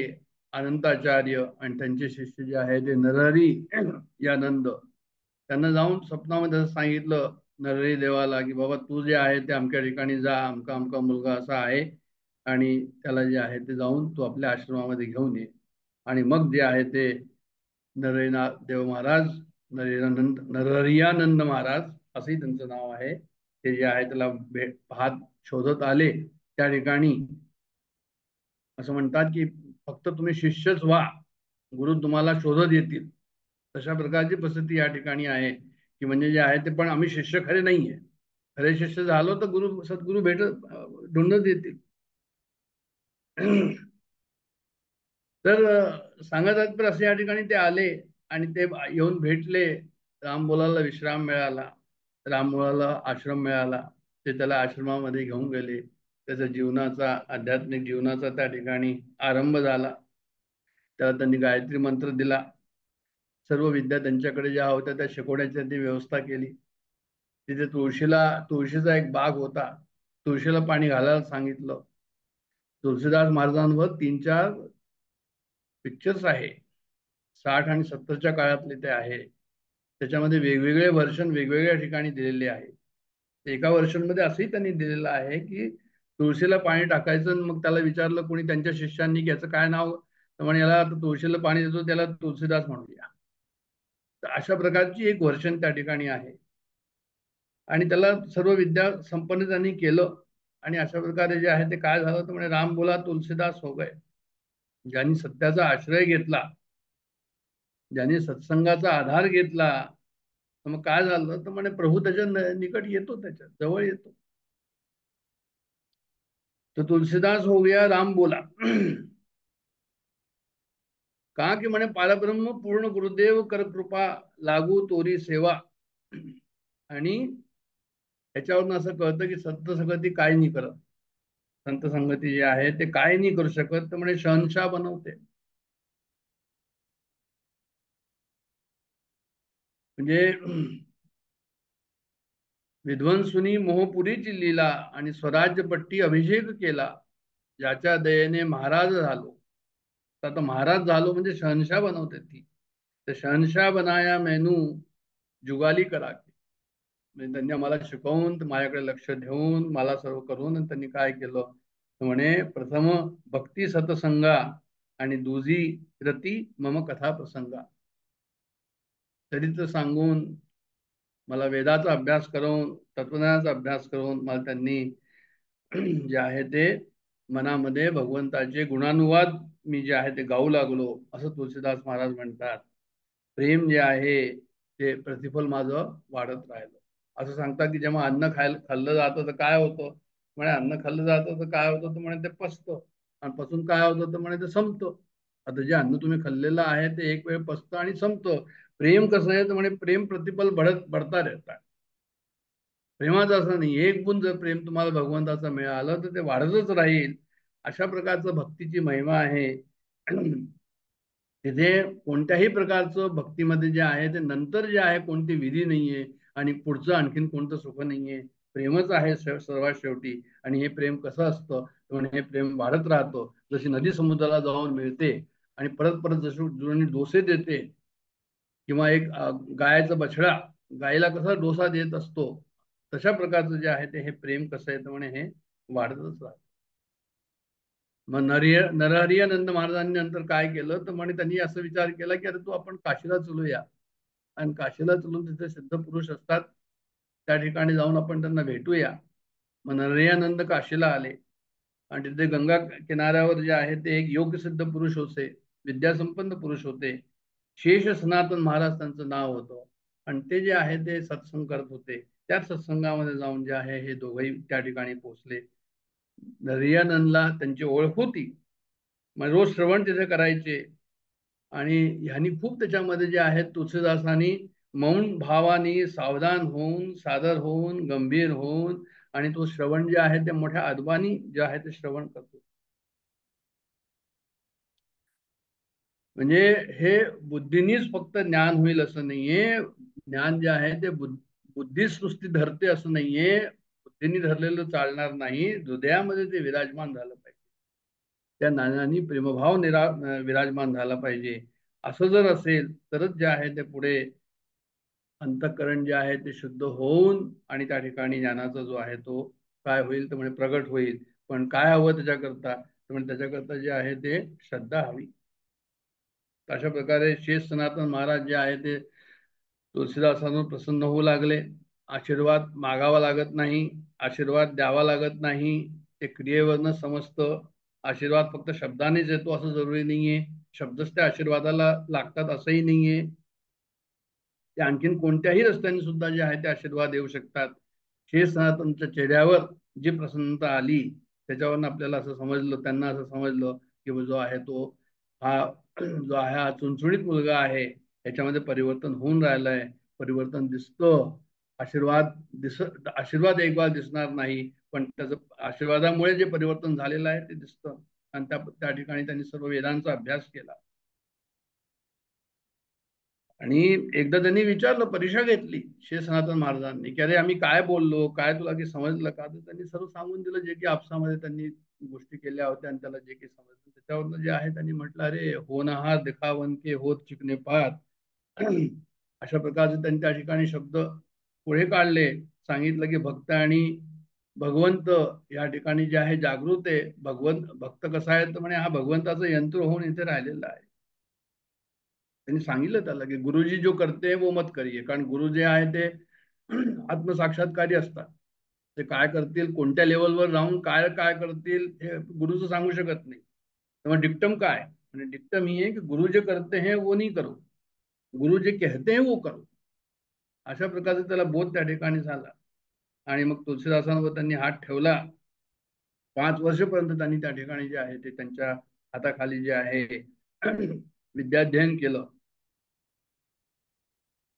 अनंताचार्य आणि त्यांचे शिष्य जे आहे ते नरहरी या नंद, त्यांना जाऊन स्वप्नामध्ये सांगितलं नरहरी देवाला की बाबा तू जे आहे ते अमक्या ठिकाणी जा, अमका अमका मुलगा असा आहे आणि त्याला जे आहे ते जाऊन तू आपल्या आश्रमामध्ये घेऊन ये. आणि मग जे आहे ते नरहरीनाथ देव महाराज, नरहरियानंद महाराज असंही त्यांचं नाव आहे, ते जे आहे त्याला पाहत शोधत आले त्या ठिकाणी. असं म्हणतात की फक्त तुम्ही शिष्यच व्हा, गुरु तुम्हाला शोधत येतील. तशा प्रकारची परिस्थिती या ठिकाणी आहे की म्हणजे जे आहे ते, पण आम्ही शिष्य खरे नाहीये. खरे शिष्य झालो तर गुरु सद्गुरु ढूंढत येतील. तर सांगत तर असे या ठिकाणी ते आले आणि ते येऊन भेटले. राम बोलाला विश्राम मिळाला, राम बोलाला आश्रम मिळाला, ते त्याला आश्रमामध्ये घेऊन गेले. त्याच्या जीवनाचा, आध्यात्मिक जीवनाचा त्या ठिकाणी आरंभ झाला. त्याला त्यांनी गायत्री मंत्र दिला. सर्व विद्या त्यांच्याकडे ज्या होत्या त्या शिकवण्याची त्यांनी व्यवस्था केली. तिथे तुळशीचा एक बाग होता, तुळशीला पाणी घालायला सांगितलं. तुळशीदास महाराजांवर 3-4 पिक्चर्स आहे, 60 आणि 70च्या काळातले ते आहे. त्याच्यामध्ये वेगवेगळे वर्षन वेगवेगळ्या ठिकाणी दिलेले आहे. एका वर्षन मध्ये असंही त्यांनी दिलेलं आहे की तुळशीला पाणी टाकायचं. मग त्याला विचारलं कोणी त्यांच्या शिष्यांनी की याचं काय नाव, तर म्हणे याला तुळशीला पाणी देतो त्याला तुळशीदास म्हणूया. तर अशा प्रकारची एक वर्षन त्या ठिकाणी आहे आणि त्याला सर्व विद्या संपन्न त्यांनी केलं. आणि अशा प्रकारे जे आहे ते काय झालं तर म्हणे राम बोला तुलसीदास हो गए. ज्यांनी सत्याचा आश्रय घेतला, ज्याने सत्संगाचा आधार घेतला, तर मग काय झालं तर म्हणे प्रभू त्याच्या निकट येतो, त्याच्या जवळ येतो. तो तुलसीदास हो गया राम बोला. का की म्हणे पारब्रह्म पूर्ण गुरुदेव कर कृपा लागू तोरी सेवा. आणि याच्यावरून असं कळतं की संत संगती काय नाही करत. संत संगती जे आहे ते काय नाही करू शकत, तर म्हणे शहनशाह बनवते. म्हणजे विध्वंसुनी मोहपुरीची लीला आणि स्वराज्यपट्टी अभिषेक केला, ज्याच्या दयेने महाराज झालो. तर आता महाराज झालो म्हणजे शहनशाह बनवते ती. तर शहनशाह बनाया मेनू जुगाली करा. म्हणजे त्यांनी आम्हाला शिकवून माझ्याकडे लक्ष ठेवून मला सर्व करून आणि त्यांनी काय केलं म्हणे, प्रथम भक्ती सतसंगा आणि दुजी रती मम कथा प्रसंगा. चरित्र सांगून मला वेदाचा अभ्यास करून तत्वज्ञानाचा अभ्यास करून मला त्यांनी जे आहे ते मनामध्ये भगवंताचे गुणानुवाद मी जे आहे ते गाऊ लागलो, असं तुलसीदास महाराज म्हणतात. प्रेम जे आहे ते प्रतिफल माझं वाढत राहिलं. असं सांगतात की जेव्हा अन्न खाल्लं जातं तर काय होतं म्हणे, अन्न खाल्लं जातं तर काय होतं तर म्हणे ते पचतं, आणि पचून काय होतं तर म्हणे ते संपतं. आता जे अन्न तुम्ही खाल्लेलं आहे ते एक वेळ पचतं आणि संपतं. प्रेम कसं आहे तर म्हणे प्रेम प्रतिफल बढ़ता रहता. प्रेमाचं असं नाही, एक गुण जर प्रेम तुम्हाला भगवंताचं मिळालं तर ते वाढतच राहील. अशा प्रकारचं भक्तीची महिमा आहे. तिथे कोणत्याही प्रकारचं भक्तीमध्ये जे आहे ते नंतर जे आहे कोणती विधी नाहीये आणि पुढचं आणखीन कोणतं सुख नाहीये. प्रेमच आहे सर्वात शेवटी. आणि हे प्रेम कसं असतं म्हणजे हे प्रेम वाढत राहतं. जशी नदी समुद्राला जाऊन मिळते आणि परत परत जशी डोसे देते, किंवा एक गायचा बछडा गायीला कसा डोसा देत असतो, तशा प्रकारचं जे आहे ते हे प्रेम कसं आहे तर म्हणे हे वाढतच राहतं. मग नरहरियानंद महाराजांनी नंतर काय केलं तर म्हणे त्यांनी असं विचार केला की अरे तू आपण काशीला चलूया, आणि काशीला चलून तिथे सिद्ध पुरुष असतात, त्या ठिकाणी जाऊन आपण त्यांना भेटूया. मग नरहरियानंद काशीला आले आणि तिथे गंगा किनाऱ्यावर जे आहे ते एक योग्य सिद्ध पुरुष होते, विद्यासंपन्न पुरुष होते. शेष सनातन महाराज त्यांचं नाव होतं, आणि ते जे आहे ते सत्संग करत होते. त्याच सत्संगामध्ये जाऊन जे आहे हे दोघंही त्या ठिकाणी पोहोचले. नरहरियानंदला त्यांची ओळख होती, मग रोज श्रवण तिथे करायचे. आणि ह्यांनी खूप त्याच्यामध्ये जे आहे तुलसीदासांनी मौन भावानी सावधान होऊन सादर होऊन गंभीर होऊन आणि तो श्रवण जे आहे ते मोठ्या अदबानी जे आहे ते श्रवण करतो. म्हणजे हे बुद्धीनीच फक्त ज्ञान होईल असं नाहीये. ज्ञान जे आहे ते बुद्धीच नुसती धरते असं नाहीये. बुद्धीने धरलेलं चालणार नाही, हृदयामध्ये ते विराजमान झालं पाहिजे. त्या ज्ञानाने प्रेमभाव विराजमान झाला पाहिजे. असं जर असेल तरच जे आहे ते पुढे अंतःकरण जे आहे ते शुद्ध होऊन आणि त्या ठिकाणी ज्ञानाचा जो आहे तो काय होईल तर म्हणजे प्रगट होईल. पण काय हवं त्याच्याकरता तर म्हणजे त्याच्याकरता जे आहे ते श्रद्धा हवी. अशा प्रकारे शेष सनातन महाराज जे आहे ते तुलसीदासांवर प्रसन्न होऊ लागले. आशीर्वाद मागावा लागत नाही, आशीर्वाद द्यावा लागत नाही, ते क्रियेवरनं समजतं. आशीर्वाद फक्त शब्दानेच येतो असं जरुरी नाहीये, शब्दच त्या आशीर्वादाला लागतात असंही नाहीये. ते आणखीन कोणत्याही रस्त्याने सुद्धा जे आहे ते आशीर्वाद येऊ शकतात. शेष सनातनच्या चेहऱ्यावर जी प्रसन्नता आली त्याच्यावरून आपल्याला असं समजलं, त्यांना असं समजलं की जो आहे तो हा जो आहे हा चुणचुणीत मुलगा आहे, याच्यामध्ये परिवर्तन होऊन राहिलंय, परिवर्तन दिसतं. आशीर्वाद एक बार दिसणार नाही, पण त्याचं आशीर्वादामुळे जे परिवर्तन झालेलं आहे ते दिसतं. आणि त्या ठिकाणी त्यांनी सर्व वेदांचा अभ्यास केला. आणि एकदा त्यांनी विचारलं, परीक्षा घेतली शेष सनातन महाराजांनी की अरे आम्ही काय बोललो, काय तुला की समजलं का. तर त्यांनी सर्व सांगून दिलं जे की आपसामध्ये त्यांनी गोष्टी केल्या होत्या आणि त्याला जे काही समजलं त्याच्यावरनं जे आहे त्यांनी म्हटलं, अरे होनहार दिखावन के होत चिकने पात. अशा प्रकारचे त्यांनी त्या ठिकाणी शब्द पुढे काढले. सांगितलं की भक्त आणि भगवंत या ठिकाणी जे आहे जागृत आहे. भक्त कसा आहे तर म्हणे हा भगवंताचं यंत्र होऊन इथे राहिलेला आहे. त्यांनी सांगितलं त्याला की गुरुजी जो करते वो मत करिये, कारण गुरु जे आहे ते आत्मसाक्षात्कारी असतात. ते काय करतील, कोणत्या लेवलवर जाऊन काय काय करतील हे गुरुचं सांगू शकत नाही. तेव्हा डिक्टम काय म्हणजे डिक्टम ही आहे की गुरु जे करते हैं वो नहीं करो, गुरु जे कहते हैं वो करो. अशा प्रकारचा त्याला बोध त्या ठिकाणी झाला. आणि मग तुलसीदासांवर त्यांनी हात ठेवला. 5 वर्षपर्यंत त्यांनी त्या ठिकाणी जे आहे ते त्यांच्या हाताखाली जे आहे विद्याध्ययन केलं.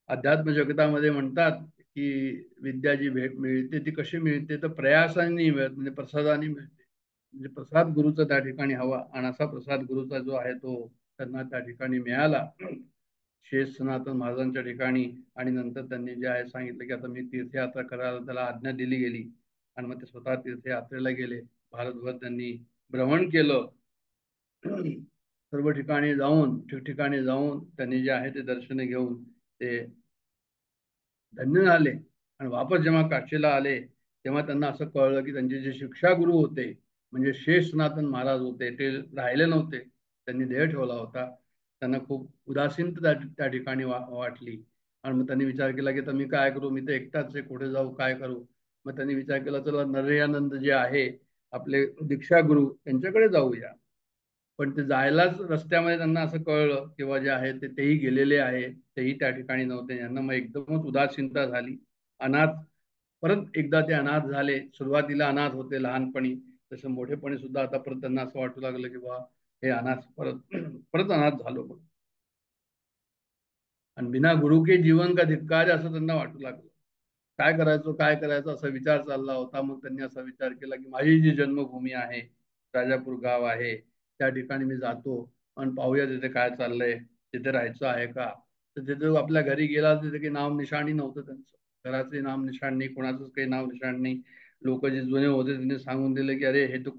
अध्यात्म जगतामध्ये म्हणतात की विद्या जी मिळते ती कशी मिळते तर प्रयासाने मिळत, म्हणजे प्रसादाने मिळते. म्हणजे प्रसाद गुरुचा त्या ठिकाणी हवा, आणि असा प्रसाद गुरुचा जो आहे तो त्यांना त्या ठिकाणी मिळाला. शेष सनातन महाराजांच्या ठिकाणी, आणि नंतर त्यांनी जे आहे सांगितलं की आता मी तीर्थयात्रा करायला त्याला आज्ञा दिली गेली, आणि मग ते स्वतः तीर्थयात्रेला गेले. भारतभर त्यांनी भ्रमण केलं. सर्व ठिकाणी जाऊन ठिकठिकाणी जाऊन त्यांनी जे आहे ते दर्शन घेऊन ते धन्य झाले. आणि वापस जेव्हा काशीला आले तेव्हा त्यांना असं कळलं की त्यांचे जे शिक्षा गुरु होते म्हणजे शेष सनातन महाराज होते ते राहिले नव्हते, त्यांनी देह ठेवला होता. त्यांना खूप उदासीनता त्या ठिकाणी वाटली. आणि मग त्यांनी विचार केला की आता मी काय करू, मी तर एकटाच आहे, कुठे जाऊ, काय करू. मग त्यांनी विचार केला चला नरहयानंद जे आहे आपले दीक्षा गुरु त्यांच्याकडे जाऊया. पण ते जायलाच रस्त्यामध्ये त्यांना असं कळलं किंवा जे आहे तेही गेलेले आहे, तेही त्या ठिकाणी नव्हते. यांना मग एकदमच उदासीनता झाली. अनाथ, परत एकदा ते अनाथ झाले. सुरुवातीला अनाथ होते लहानपणी, तसं मोठेपणी सुद्धा आता परत त्यांना असं वाटू लागलं की बा हे अनाथ परत परत अनाथ झालो. आणि बिना गुरु के जीवन का धिक्कार असं त्यांना वाटू लागलं. काय करायचं काय करायचं असा विचार चालला होता. मग त्यांनी असा विचार केला की माझी जी जन्मभूमी आहे, राजापूर गाव आहे, त्या ठिकाणी मी जातो आणि पाहूया तिथे काय चाललंय, तिथे राहायचं आहे का. तर तिथे आपल्या घरी गेला तिथे काही नाव निशाणी नव्हतं त्यांचं, घराचे नाम निशाण नाही, कोणाचंच काही नाव निशाण नाही. लोक जे जुने होते त्यांनी सांगून दिले की अरे हे तू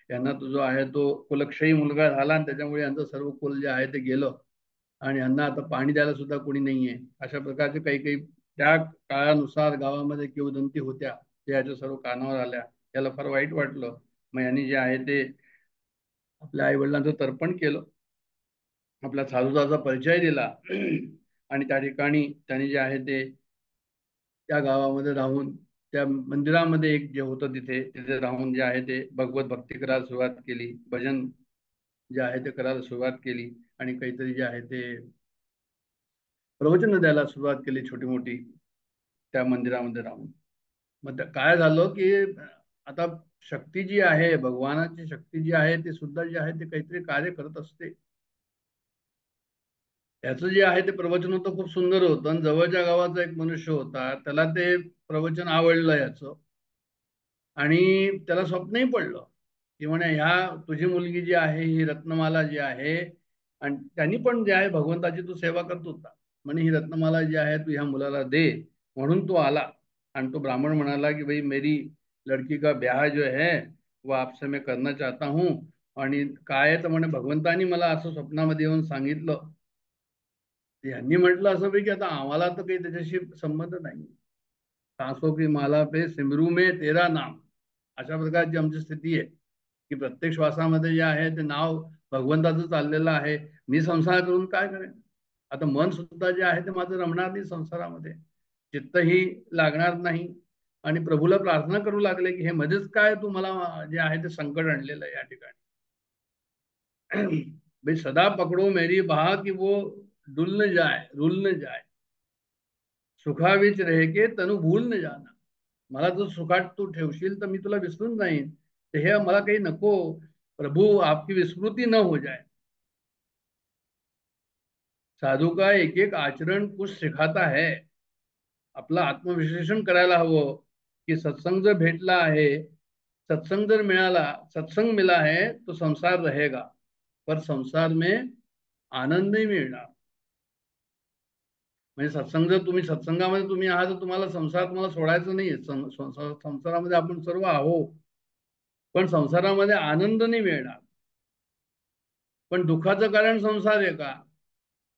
यांना तुझं आहे तो कुलक्षयी मुलगा झाला आणि त्याच्यामुळे यांचं सर्व कुल जे आहे ते गेलं आणि यांना आता पाणी द्यायला सुद्धा कोणी नाहीये. अशा प्रकारचे काही काही त्या काळानुसार गावामध्ये किंवदंती होत्या, ते याच्या सर्व कानावर आल्या. त्याला फार वाईट वाटलं. मग यांनी जे आहे ते आपल्या आई वडिलांचं तर्पण केलं, आपल्या साधुदाचा परिचय दिला आणि त्या ठिकाणी त्यांनी जे आहे ते त्या गावामध्ये राहून त्या मंदिरामध्ये एक जे होतं तिथे तिथे राहून जे आहे ते भगवत भक्ती करायला सुरुवात केली, भजन जे आहे ते करायला सुरुवात केली आणि काहीतरी जे आहे ते प्रवचन द्यायला सुरुवात केली छोटी मोठी त्या मंदिरामध्ये राहून. मग काय झालं की आता शक्ती जी आहे, भगवानाची शक्ती जी आहे ती सुद्धा जी आहे ते काहीतरी कार्य करत असते. याचं जे आहे ते प्रवचन होतं खूप सुंदर होतं आणि जवळच्या गावाचा एक मनुष्य होता, त्याला ते प्रवचन आवडलं याचं आणि त्याला स्वप्नही पडलं की म्हणे ह्या तुझी मुलगी जी आहे ही रत्नमाला जी आहे, आणि त्यांनी पण जे आहे भगवंताची तू सेवा करत होता म्हणे, ही रत्नमाला जी आहे तू ह्या मुलाला दे. म्हणून तो आला आणि तो ब्राह्मण म्हणाला की भाई मेरी लड़की का ब्याह जो है वो आपसे मैं करना चाहता हूँ. आणि काय तर म्हणे भगवंतानी मला असं स्वप्नामध्ये येऊन सांगितलं. यांनी म्हटलं असं की आता आम्हाला तर काही त्याच्याशी संबंध नाही. सांसों की माला पे सिमरू में तेरा नाम, अशा प्रकारची आमची स्थिती आहे की प्रत्येक श्वासामध्ये जे आहे ते नाव भगवंताचं चाललेलं आहे. मी संसार करून काय करेन. आता मन सुद्धा जे आहे ते माझं रमणार नाही संसारामध्ये, चित्तही लागणार नाही. आणि प्रभूला प्रार्थना करू लागले की हे मध्येच काय तू मला जे आहे ते संकट आणलेलं आहे या ठिकाणी. भाई सदा पकड़ो मेरी बाह कि वो डुल न जाए, रुल न जाए, सुखावीच रह के तनु भूल न जाना. मला जर सुखात तू ठेवशील तर मी तुला विसरून जाईन, तर हे मला काही नको. प्रभू आपकी विस्मृती न हो जाए. साधू का एक एक आचरण कुछ सिखाता है. आपलं आत्मविश्लेषण करायला हवं की सत्संग जर भेटला आहे, सत्संग जर मिळाला, सत्संग मिला है तो संसार रहेगा, पर संसार में आनंद नहीं मिळणार. म्हणजे सत्संग जर तुम्ही सत्संगामध्ये तुम्ही आहात तर तुम्हाला संसार तुम्हाला सोडायचं नाहीये. संसारामध्ये आपण सर्व आहोत, पण संसारामध्ये आनंद नाही मिळणार. पण दुःखाचं कारण संसार आहे का,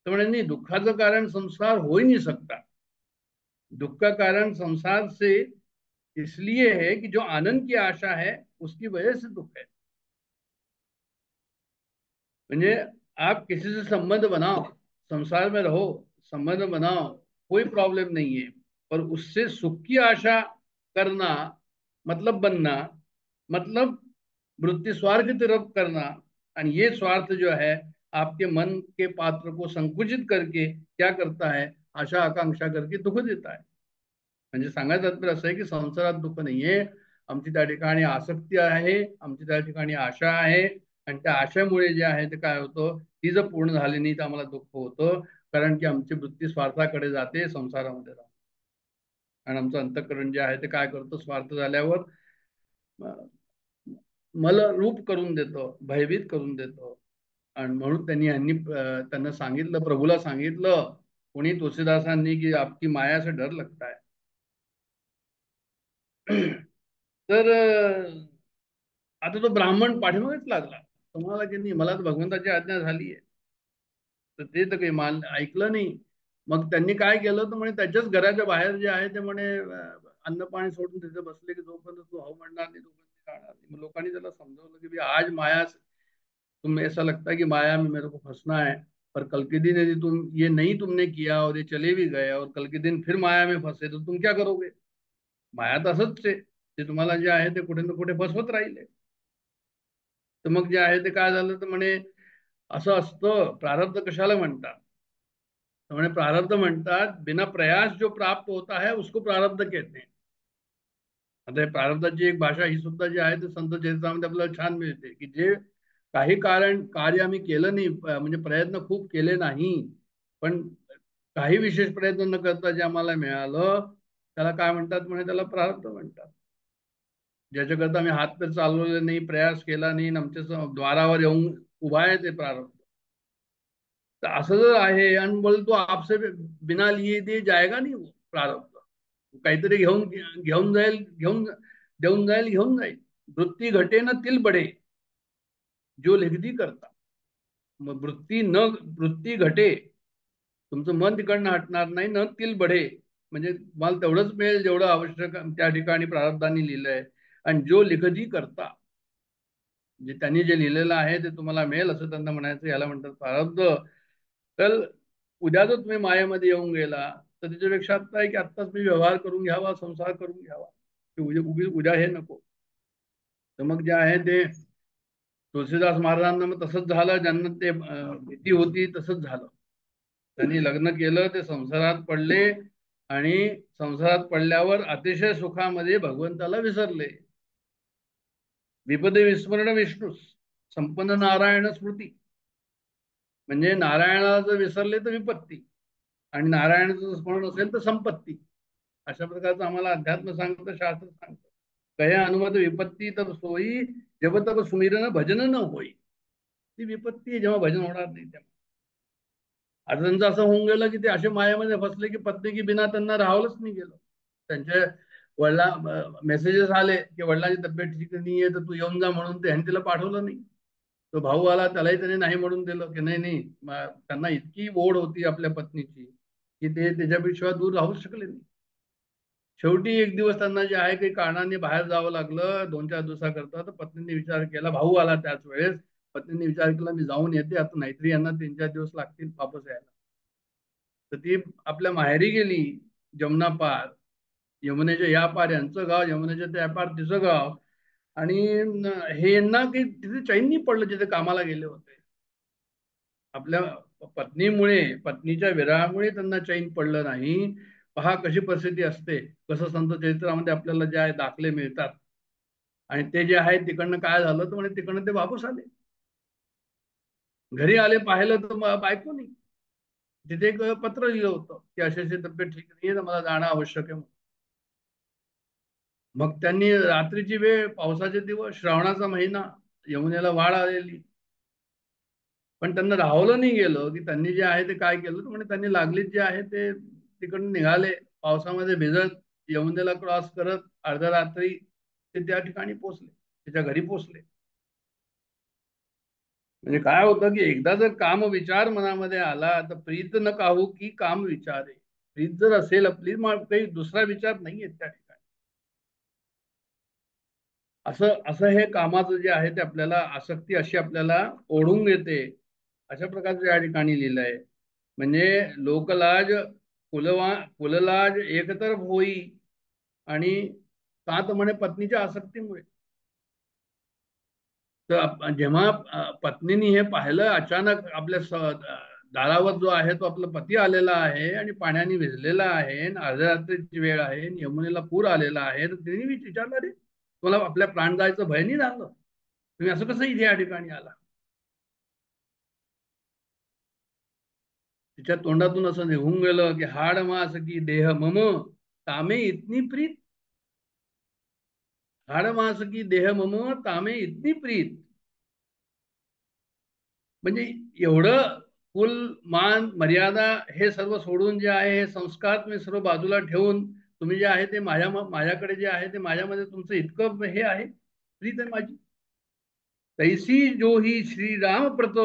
तर म्हणे नाही, दुःखाचं कारण संसार हो ही नहीं सकता. दुख का कारण संसार से इसलिए है कि जो आनंद की आशा है उसकी वजह से दुख है. म्हणजे आप किसी से संबंध बनाओ, संसार में रहो, संबंध बनाओ, कोई प्रॉब्लम नहीं है, पर उससे सुख की आशा करना, मतलब बनना, मतलब वृत्ति स्वार्थ की तरफ करना, और ये स्वार्थ जो है आपके मन के पात्र को संकुचित करके क्या करता है, आशा आकांक्षा करके दुख देता है. म्हणजे सांगायचं तात्पर्य असं आहे की संसारात दुःख नाहीये, आमची त्या ठिकाणी आसक्ती आहे, आमची त्या ठिकाणी आशा आहे, आणि त्या आशेमुळे जे आहे ते काय होतं, ती जर पूर्ण झाली नाही तर आम्हाला दुःख होतं, कारण की आमची वृत्ती स्वार्थाकडे जाते संसारामध्ये राहून. आणि आमचं अंतःकरण जे आहे ते काय करतं, स्वार्थ झाल्यावर मल रूप करून देतो, भयभीत करून देतो. आणि म्हणून त्यांना सांगितलं, प्रभूला सांगितलं कोणी तुलसीदासांनी की आपकी माया से डर लगता है. तर आता तो ब्राह्मण पाठीमागेच लागला. तुम्हाला की नाही, मला तर भगवंताची आज्ञा झाली आहे. तर ते तर काही ऐकलं नाही. मग त्यांनी काय केलं तर म्हणे त्याच्याच घराच्या बाहेर जे आहे ते म्हणे अन्न पाणी सोडून तिथे बसले की जोपर्यंत तू हो म्हणणार नाही तोपर्यंत राहणार नाही. मग लोकांनी त्याला समजावलं की आज माया तुम्हें ऐसा लगता है कि माया में मेरे को फंसना है, पर कल के दिन यदि तुम ये नहीं तुमने किया और ये चले भी गए और कल के दिन फिर माया में फंसे तो तुम क्या करोगे. माया तसंच आहे, ते तुम्हाला जे आहे ते कुठे ना कुठे फसवत राहिले. तर मग जे आहे ते काय झालं तर म्हणे असं असतं. प्रारब्ध कशाला म्हणतात तर म्हणे प्रारब्ध म्हणतात बिना प्रयास जो प्राप्त होता है उसको प्रारब्ध कहते हैं. आता हे प्रारब्धाची एक भाषा ही सुद्धा जी आहे ते संत चरित्रामध्ये आपल्याला छान मिळते की जे काही कार्य आम्ही केलं नाही, म्हणजे प्रयत्न खूप केले नाही, पण काही विशेष प्रयत्न न करता जे आम्हाला मिळालं त्याला काय म्हणतात म्हणे, त्याला प्रारब्ध म्हणतात. ज्याच्याकरता आम्ही हात चालवले नाही, प्रयास केला नाही, आमच्या द्वारावर येऊन उभा आहे ते प्रारब्ध. तर असं जर आहे आणि बोल तो आपसे बिना लिए दे जाएगा नाही वो प्रारब्ध. काहीतरी घेऊन जाईल, देऊन जाईल, घेऊन जाईल. वृत्ती घटे ना तिल बडे जो लिखती करता. मग वृत्ती घटे, तुमचं मन तिकडनं हटणार नाही, न तिल बढे म्हणजे तुम्हाला तेवढंच मिळेल जेवढं आवश्यक त्या ठिकाणी प्रारब्धांनी लिहिलंय. आणि जो लिखती करता, म्हणजे त्यांनी जे लिहिलेलं आहे ते तुम्हाला मिळेल असं त्यांना म्हणायचं, याला म्हणतात प्रारब्ध. तर उद्या जर तुम्ही मायेमध्ये येऊन गेला तर त्याच्यापेक्षा आता आहे की आत्ताच मी व्यवहार करून घ्यावा, संसार करून घ्यावा, उद्या हे नको. तर मग जे आहे ते तुलसीदास महाराजांना मग तसंच झालं, ज्यांना ते भीती होती तसंच झालं. त्यांनी लग्न केलं, ते संसारात पडले आणि संसारात पडल्यावर अतिशय सुखामध्ये भगवंताला विसरले. विपदे विस्मरण विष्णूस संपन्न नारायण स्मृती. म्हणजे नारायणाला जर विसरले तर विपत्ती, आणि नारायणाचं स्मरण असेल तर संपत्ती. अशा प्रकारचं आम्हाला अध्यात्म सांगतं, शास्त्र सांगतं. कया अनुमत विपत्ती तर सोयी जब तब सुमिरन भजन न होई. ती विपत्ती आहे जेव्हा भजन होणार नाही तेव्हा. आता त्यांचं असं होऊन गेलं की ते असे मायामध्ये फसले की पत्नी की बिना त्यांना राहावलंच नाही गेलं. त्यांच्या वडिला मेसेजेस आले की वडिलांची तब्येत ठीक नाही आहे तर तू येऊन जा म्हणून, ते ह्यांनी तिला पाठवलं नाही. तो भाऊ आला, त्यालाही त्याने नाही म्हणून दिलं की नाही. त्यांना इतकी ओढ होती आपल्या पत्नीची की ते त्याच्यापेक्षा दूर राहू शकले नाही. शेवटी एक दिवस त्यांना जे आहे काही कारणाने बाहेर जावं लागलं 2-4 दिवसाकरता. तर पत्नीने विचार केला, भाऊ आला त्याच वेळेस, पत्नीने विचार केला मी जाऊन येते आता, नाहीतरी यांना 3-4 दिवस लागतील वापस यायला. तर ती आपल्या माहेरी गेली, जमुना पार, यमुनेच्या या पार यांचं गाव, यमुनेच्या त्या पार तिचं गाव. आणि हे यांना काही तिथे चैन नाही पडलं जिथे कामाला गेले होते. आपल्या पत्नीमुळे, पत्नीच्या विरहामुळे त्यांना चैन पडलं नाही. पहा कशी परिस्थिती असते, कसं संत चरित्रामध्ये आपल्याला जे आहे दाखले मिळतात. आणि ते जे आहे तिकडनं काय झालं तर म्हणजे तिकडनं ते वापस आले. घरी आले, पाहिलं तर बायको नाही. तिथे एक पत्र लिहिलं होतं की अशी तब्येत ठीक नाही तर मला जाणं आवश्यक आहे. मग त्यांनी रात्रीची वेळ, पावसाचे दिवस, श्रावणाचा महिना, यमुनेला वाढ आलेली, पण त्यांना राहवलं नाही गेलं की त्यांनी जे आहे ते काय केलं तर म्हणजे त्यांनी लागलीच जे आहे ते तिकडून निघाले, पावसामध्ये भिजत यमुनेला क्रॉस करत अर्ध्या रात्री ते त्या ठिकाणी पोहोचले, त्याच्या घरी पोहोचले. म्हणजे काय होतं की एकदा जर काम विचार मनामध्ये आला तर प्रीत न काहू की काम विचारे. प्रीत जर असेल आपली, मग काही दुसरा विचार नाहीये त्या ठिकाणी. असं असं हे कामाचं जे आहे ते आपल्याला आसक्ती अशी आपल्याला ओढून घेते. अशा प्रकारचं या ठिकाणी लिहिलंय. म्हणजे लोकलाज कुललाज एकतर्फ होई, आणि का तर म्हणे पत्नीच्या आसक्तीमुळे. तर जेव्हा पत्नीने हे पाहिलं अचानक आपल्या दारावर जो आहे तो आपला पती आलेला आहे आणि पाण्याने भिजलेला आहे, अर्ध्या रात्रीची वेळ आहे, यमुनेला पूर आलेला आहे, तर तिने विचारलं रे तुला आपल्या प्राण जायचं भय नाही झालं, तुम्ही असं कसं इथे या ठिकाणी आला. तिच्या तोंडातून असं निघून गेलं की हाड मास की देह मम तामे इतनी प्रीत. हाड मास की देह मम तामे इतनी प्रीत. म्हणजे एवढं कुल मान मर्यादा हे सर्व सोडून जे आहे हे संस्कार तुम्ही सर्व बाजूला ठेवून तुम्ही जे आहे ते माझ्याकडे जे आहे ते माझ्यामध्ये तुमचं इतकं हे आहे, प्रीत आहे माझी. तैसी जो ही श्रीराम प्रत,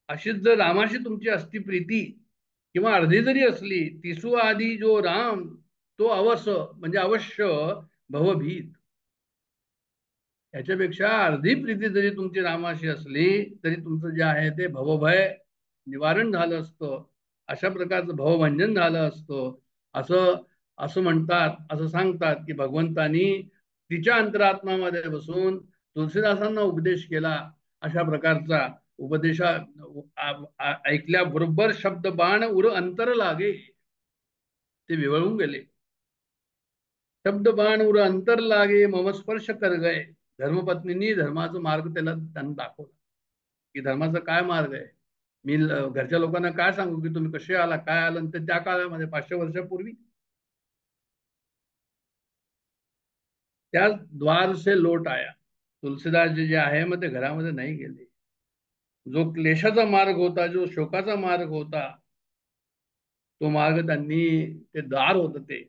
अशीच जर रामाशी तुमची असती प्रीती किंवा अर्धी जरी असली, तिसू आधी जो राम तो अवस म्हणजे अवश्य भवभीत. याच्यापेक्षा अर्धी प्रीती जरी तुमची रामाशी असली तरी तुमचं जे आहे ते भवभय निवारण झालं असतं, अशा प्रकारचं भवभंजन झालं असतं. असं असं म्हणतात, असं सांगतात की भगवंतानी तिच्या अंतरात्मामध्ये बसून तुलसीदासांना उपदेश केला. अशा प्रकारचा उपदेशा ऐकल्याबरोबर शब्द बाण उर अंतर लागे, ते विवळून गेले. शब्द बाण उर अंतर लागे मम स्पर्श कर गए. धर्मपत्नींनी धर्माचा मार्ग त्यांना दाखवला की धर्माचा काय मार्ग आहे. मी घरच्या लोकांना काय सांगू की तुम्ही कसे आला काय आलं. तर त्या काळामध्ये 500 वर्षापूर्वी त्या द्वार से लोट आया. तुलसीदास जे आहे मग ते घरामध्ये नाही गेले. जो क्लेशाचा मार्ग होता, जो शोकाचा मार्ग होता, तो मार्ग त्यांनी, ते दार होत ते,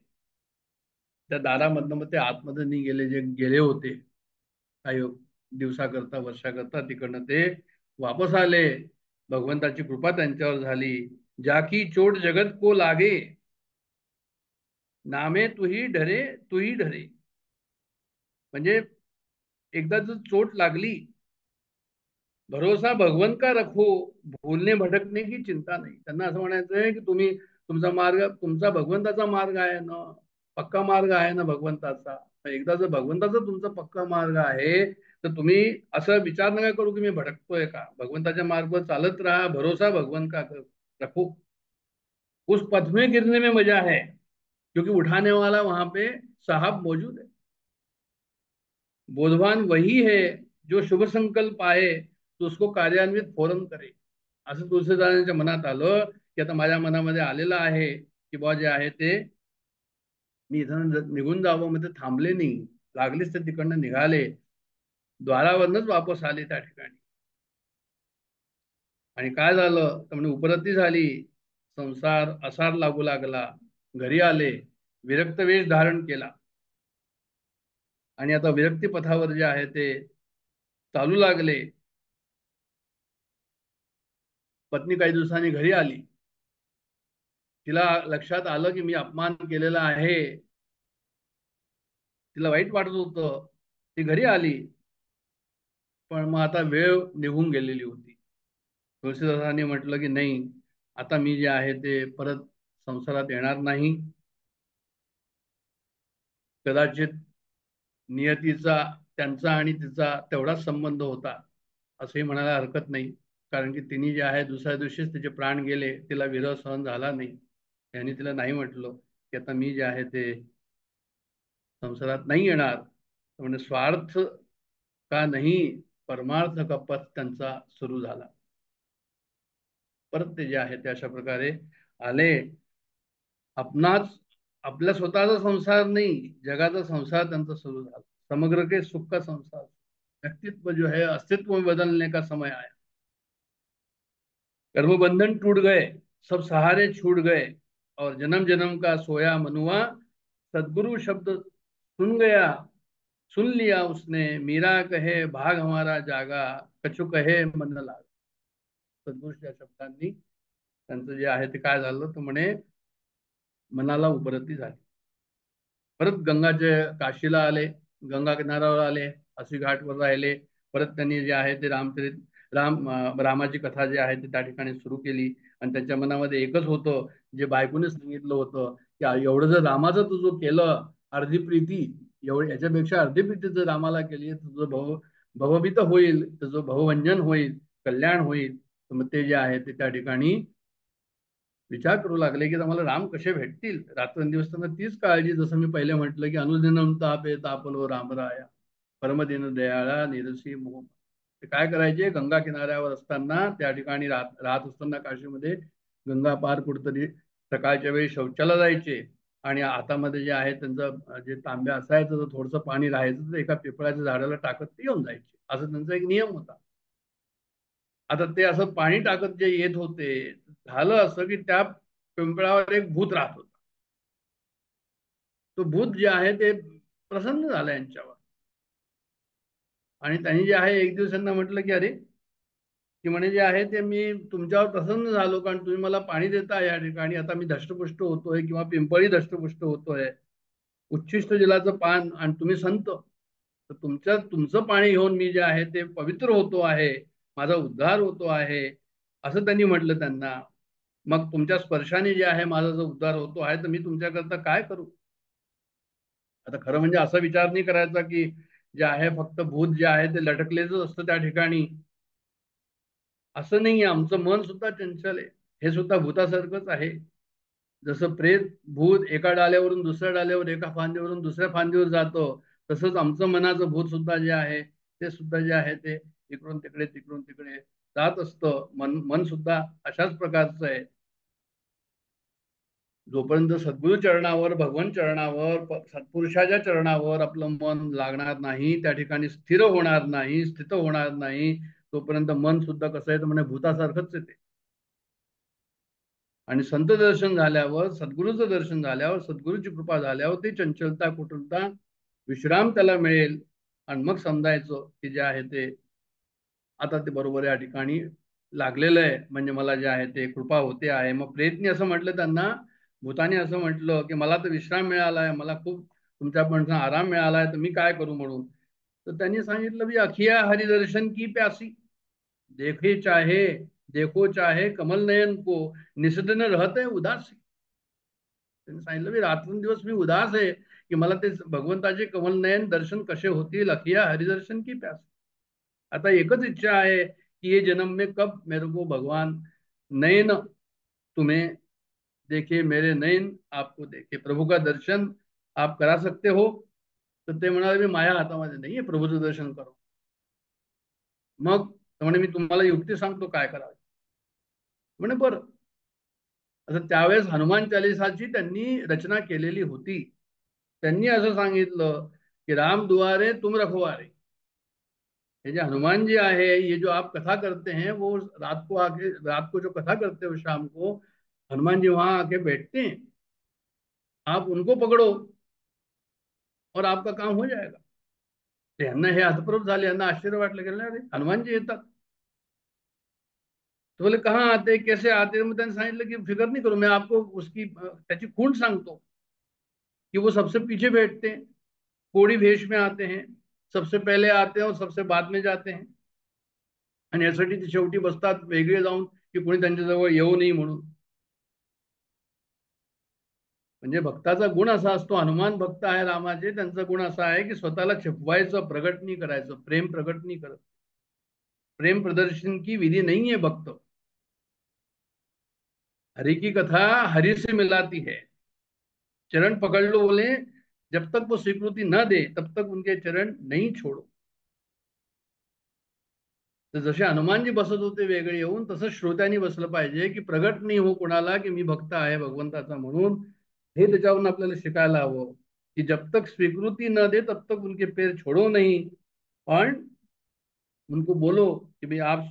त्या दारामधनं मग ते आतमध्ये नाही गेले. जे गेले होते काही दिवसाकरता वर्षाकरता तिकडनं ते वापस आले. भगवंताची कृपा त्यांच्यावर झाली. जाकी चोट जगत को लागे, नामे तुही ढरे तुही ढरे. म्हणजे एकदा जर चोट लागली, भरोसा भगवंत का रखो, भूलने भटकने की चिंता नाही. त्यांना असं म्हणायचं आहे की तुम्ही तुमचा मार्ग, तुमचा भगवंताचा मार्ग आहे ना, पक्का मार्ग आहे ना भगवंताचा. एकदा जर भगवंताचा तुमचा पक्का मार्ग आहे तर तुम्ही असं विचार नका करू की मी भटकतोय का. भगवंताच्या मार्गावर चालत राहा. भरोसा भगवंत का रखो. उस पथ में गिरने में मजा है क्योंकि उठाने वाला वहां पे साहब मौजूद है. बोधवान वही है जो शुभ संकल्प आए तो उसको कार्यान्वित फौरन करे. असं तुलसीदासांच्या मनात आलं की आता माझ्या मनामध्ये आलेलं आहे की बुवा जे आहे ते मी इथं निघून जावं. मग ते थांबले नाही, लागलीच ते तिकडनं निघाले. द्वारावरनच वापस आले त्या ठिकाणी. आणि काय झालं तर म्हणजे उपरती झाली. संसार असार लागू लागला. घरी आले, विरक्त वेश धारण केला आणि आता विरक्ती पथावर जे आहे ते चालू लागले. पत्नी काही दिवसांनी घरी आली. तिला लक्षात आलं की मी अपमान केलेला आहे. तिला वाईट वाटत होतं. ती घरी आली, पण मग आता वेळ निघून गेलेली होती. तुलसीदासांनी म्हटलं की नाही, आता मी जे आहे ते परत संसारात येणार नाही. कदाचित नियतीचा त्यांचा आणि तिचा तेवढाच संबंध होता असंही म्हणायला हरकत नाही. कारण की तिने जे आहे दुसऱ्या दिवशीच तिचे प्राण गेले. तिला विरह सहन झाला नाही. यांनी तिला नाही म्हटलं की आता मी जे आहे ते संसारात नाही येणार. म्हणजे स्वार्थ का नाही, परमार्थ का पथ त्यांचा सुरू झाला. परत ते जे आहे ते अशा प्रकारे आले. आपणाच आपल्या स्वतःचा संसार नाही, जगाचा संसार त्यांचा सुरू झाला. समग्र के सुख का संसार, व्यक्तित्व जो है अस्तित्व में बदलने का समय आया. कर्मबंधन टूट गए, सब सहारे छूट गए और जन्म जन्म का सोया मनुआ सदगुरु शब्द सुन गया. सुन लिया उसने, मीरा कहे भाग हमारा जागा, कछु कहे मन लागा. सद्गुरूच्या शब्दांनी त्यांचं जे आहे ते काय झालं तर म्हणे मनाला उपरती झाली. परत गंगाचे काशीला आले, गंगा किनाऱ्यावर आले, असी घाटवर राहिले. परत त्यांनी जे आहे ते रामाची कथा जी आहे ती त्या ठिकाणी सुरू केली. आणि त्यांच्या मनामध्ये एकच होतं, जे बायकोने सांगितलं होतं की एवढं जर रामाचं तुझं केलं अर्धी प्रीती, एवढं याच्यापेक्षा अर्धी प्रीती जर रामाला केली तर तुझं भवभीत होईल, तुझं भवभंजन होईल, कल्याण होईल. तर मग ते जे आहे ते त्या ठिकाणी विचार करू लागले की आम्हाला राम कसे भेटतील. रात्रंदिवस त्यांना तीच काळजी, जसं मी पहिले म्हटलं की अनुदिनम तापे तापलो रामराया, परमदिन दयाळा निरसी मोह. ते काय करायचे, गंगा किनाऱ्यावर असताना त्या ठिकाणी राहत असताना काशीमध्ये गंगा पार कुठतरी सकाळच्या वेळी शौचाला जायचे आणि हातामध्ये जे आहे त्यांचं जे तांब्या असायचं तर थोडंसं पाणी राहायचं तर एका पिपळाच्या झाडाला टाकत ते येऊन जायचे. असं त्यांचा एक नियम होता. आता ते असं पाणी टाकत जे येत होते, झालं असं की त्या पिंपळावर एक भूत राहत होता. तो भूत जे आहे ते प्रसन्न झाला यांच्यावर, आणि त्यांनी जे आहे एक दिवस त्यांना म्हटलं की अरे, की म्हणे जे आहे ते मी तुमच्यावर प्रसन्न झालो, कारण तुम्ही मला पाणी देता या ठिकाणी, आता मी धष्टपुष्ट होतोय किंवा पिंपळी धष्टपुष्ट होतोय, उच्छिष्ट जलाचं पान, आणि तुम्ही संत, तर तुमचं पाणी घेऊन मी जे आहे ते पवित्र होतो आहे, माझा उद्धार होतो आहे, असं त्यांनी म्हटलं त्यांना. मग तुमच्या स्पर्शाने जे आहे माझा जो उद्धार होतो आहे, तर मी तुमच्याकरता काय करू. आता खरं म्हणजे असा विचार नाही करायचा की जे आहे फक्त भूत जे आहे ते लटकलेच असतं त्या ठिकाणी. असं नाहीये, आमचं मन सुद्धा चंचल आहे, हे सुद्धा भूतासारखंच आहे. जसं प्रेत भूत एका डाल्यावरून दुसऱ्या डाल्यावर, एका फांदीवरून दुसऱ्या फांदीवर जातो, तसंच आमचं मनाचं भूत सुद्धा जे आहे ते सुद्धा जे आहे ते इकडून तिकडे तिकडून तिकडे जात असतं. मन सुद्धा अशाच प्रकारचं आहे. जोपर्यंत सद्गुरु चरणावर, भगवान चरणावर, सत्पुरुषाच्या चरणावर आपलं मन लागणार नाही, त्या ठिकाणी स्थिर होणार नाही, स्थित होणार नाही, तोपर्यंत मन सुद्धा कसं आहे तर म्हणजे भूतासारखंच येते. आणि संत दर्शन झाल्यावर, सद्गुरूचं दर्शन झाल्यावर, सद्गुरूची कृपा झाल्यावर ते चंचलता कुटुंबता विश्राम त्याला मिळेल, आणि मग समजायचं की जे आहे ते आता ते बरोबर या ठिकाणी लागलेलं आहे, म्हणजे मला जे आहे ते कृपा होते आहे. मग प्रेतनी असं म्हटलं त्यांना, भूताने असं म्हटलं की मला तर विश्राम मिळाला आहे, मला खूप तुमच्याकडून आराम मिळाला आहे, तर मी काय करू म्हणून. तर त्यांनी सांगितलं की अखिया हरिदर्शन की प्यासी, देखे चाहे देखो चाहे कमल नयन को, निसदिन रहते उदासी. त्यांनी सांगितलं की रात्रंदिवस मी उदास आहे की मला ते भगवंताचे कमल नयन दर्शन कसे होतील. अखिया हरिदर्शन की प्यासी, आता एकच इच्छा है कि ये जन्म में कब मेरे को भगवान नयन तुम्हें देखे, मेरे नयन आपको देखे, प्रभु का दर्शन आप करा सकते हो. तर ते म्हणाले मी माझ्या हातामध्ये नाहीये प्रभूचं दर्शन करो. मग म्हणे मी तुम्हाला युक्ती सांगतो काय करावं. म्हणे बरं. आता त्यावेळेस हनुमान चालिसाची त्यांनी रचना केलेली होती. त्यांनी असं सांगितलं की राम दुआरे तुम रखवारे. ये जो हनुमान जी आहे, ये जो आप कथा करते हैं, वो रात को जो कथा करते हो शाम को, हनुमान जी वहां आके बैठते हैं, आप उनको पकड़ो और आपका काम हो जाएगा. यांना हे हतप्रभ झाले, यांना आश्चर्य वाटलं गेलं, अरे हनुमान जी येतात. तो बोले कहाँ आते कैसे आते. मग त्यांनी सांगितलं की फिकर नहीं करो, मैं आपको उसकी त्याची खूण सांगतो कि वो सबसे पीछे बैठते हैं, कोड़ी भेष में आते हैं, सबसे पहले आते हैं और सबसे बाद में जाते हैं, आणि यासाठी ते शेवटी बसतात वेगळे जाऊन की कोणी त्यांच्याजवळ येऊ नये म्हणून. म्हणजे भक्ताचा गुण असा असतो, हनुमान भक्त आहे रामाचे, त्यांचा गुण असा आहे की स्वतःला छिपवायचं, प्रगट नाही करायचं, प्रेम प्रगट नाही करत. प्रेम प्रदर्शन की विधि नहीं है भक्त. हरि की कथा हरि से मिलाती है. चरण पकड़ लो बोले, जब तक वो स्वीकृति न दे तब तक उनके चरण नहीं छोड़ो. तर जसे हनुमानजी बसत होते वेगळे येऊन, तसं श्रोत्यांनी बसलं पाहिजे की प्रगट नाही हो कोणाला की मी भक्त आहे भगवंताचा म्हणून. हे त्याच्यावरून आपल्याला शिकायला हवं कि जब तक स्वीकृति न दे तब तक उनके पैर छोड़ो नहीं, और उनको बोलो कि भाई आप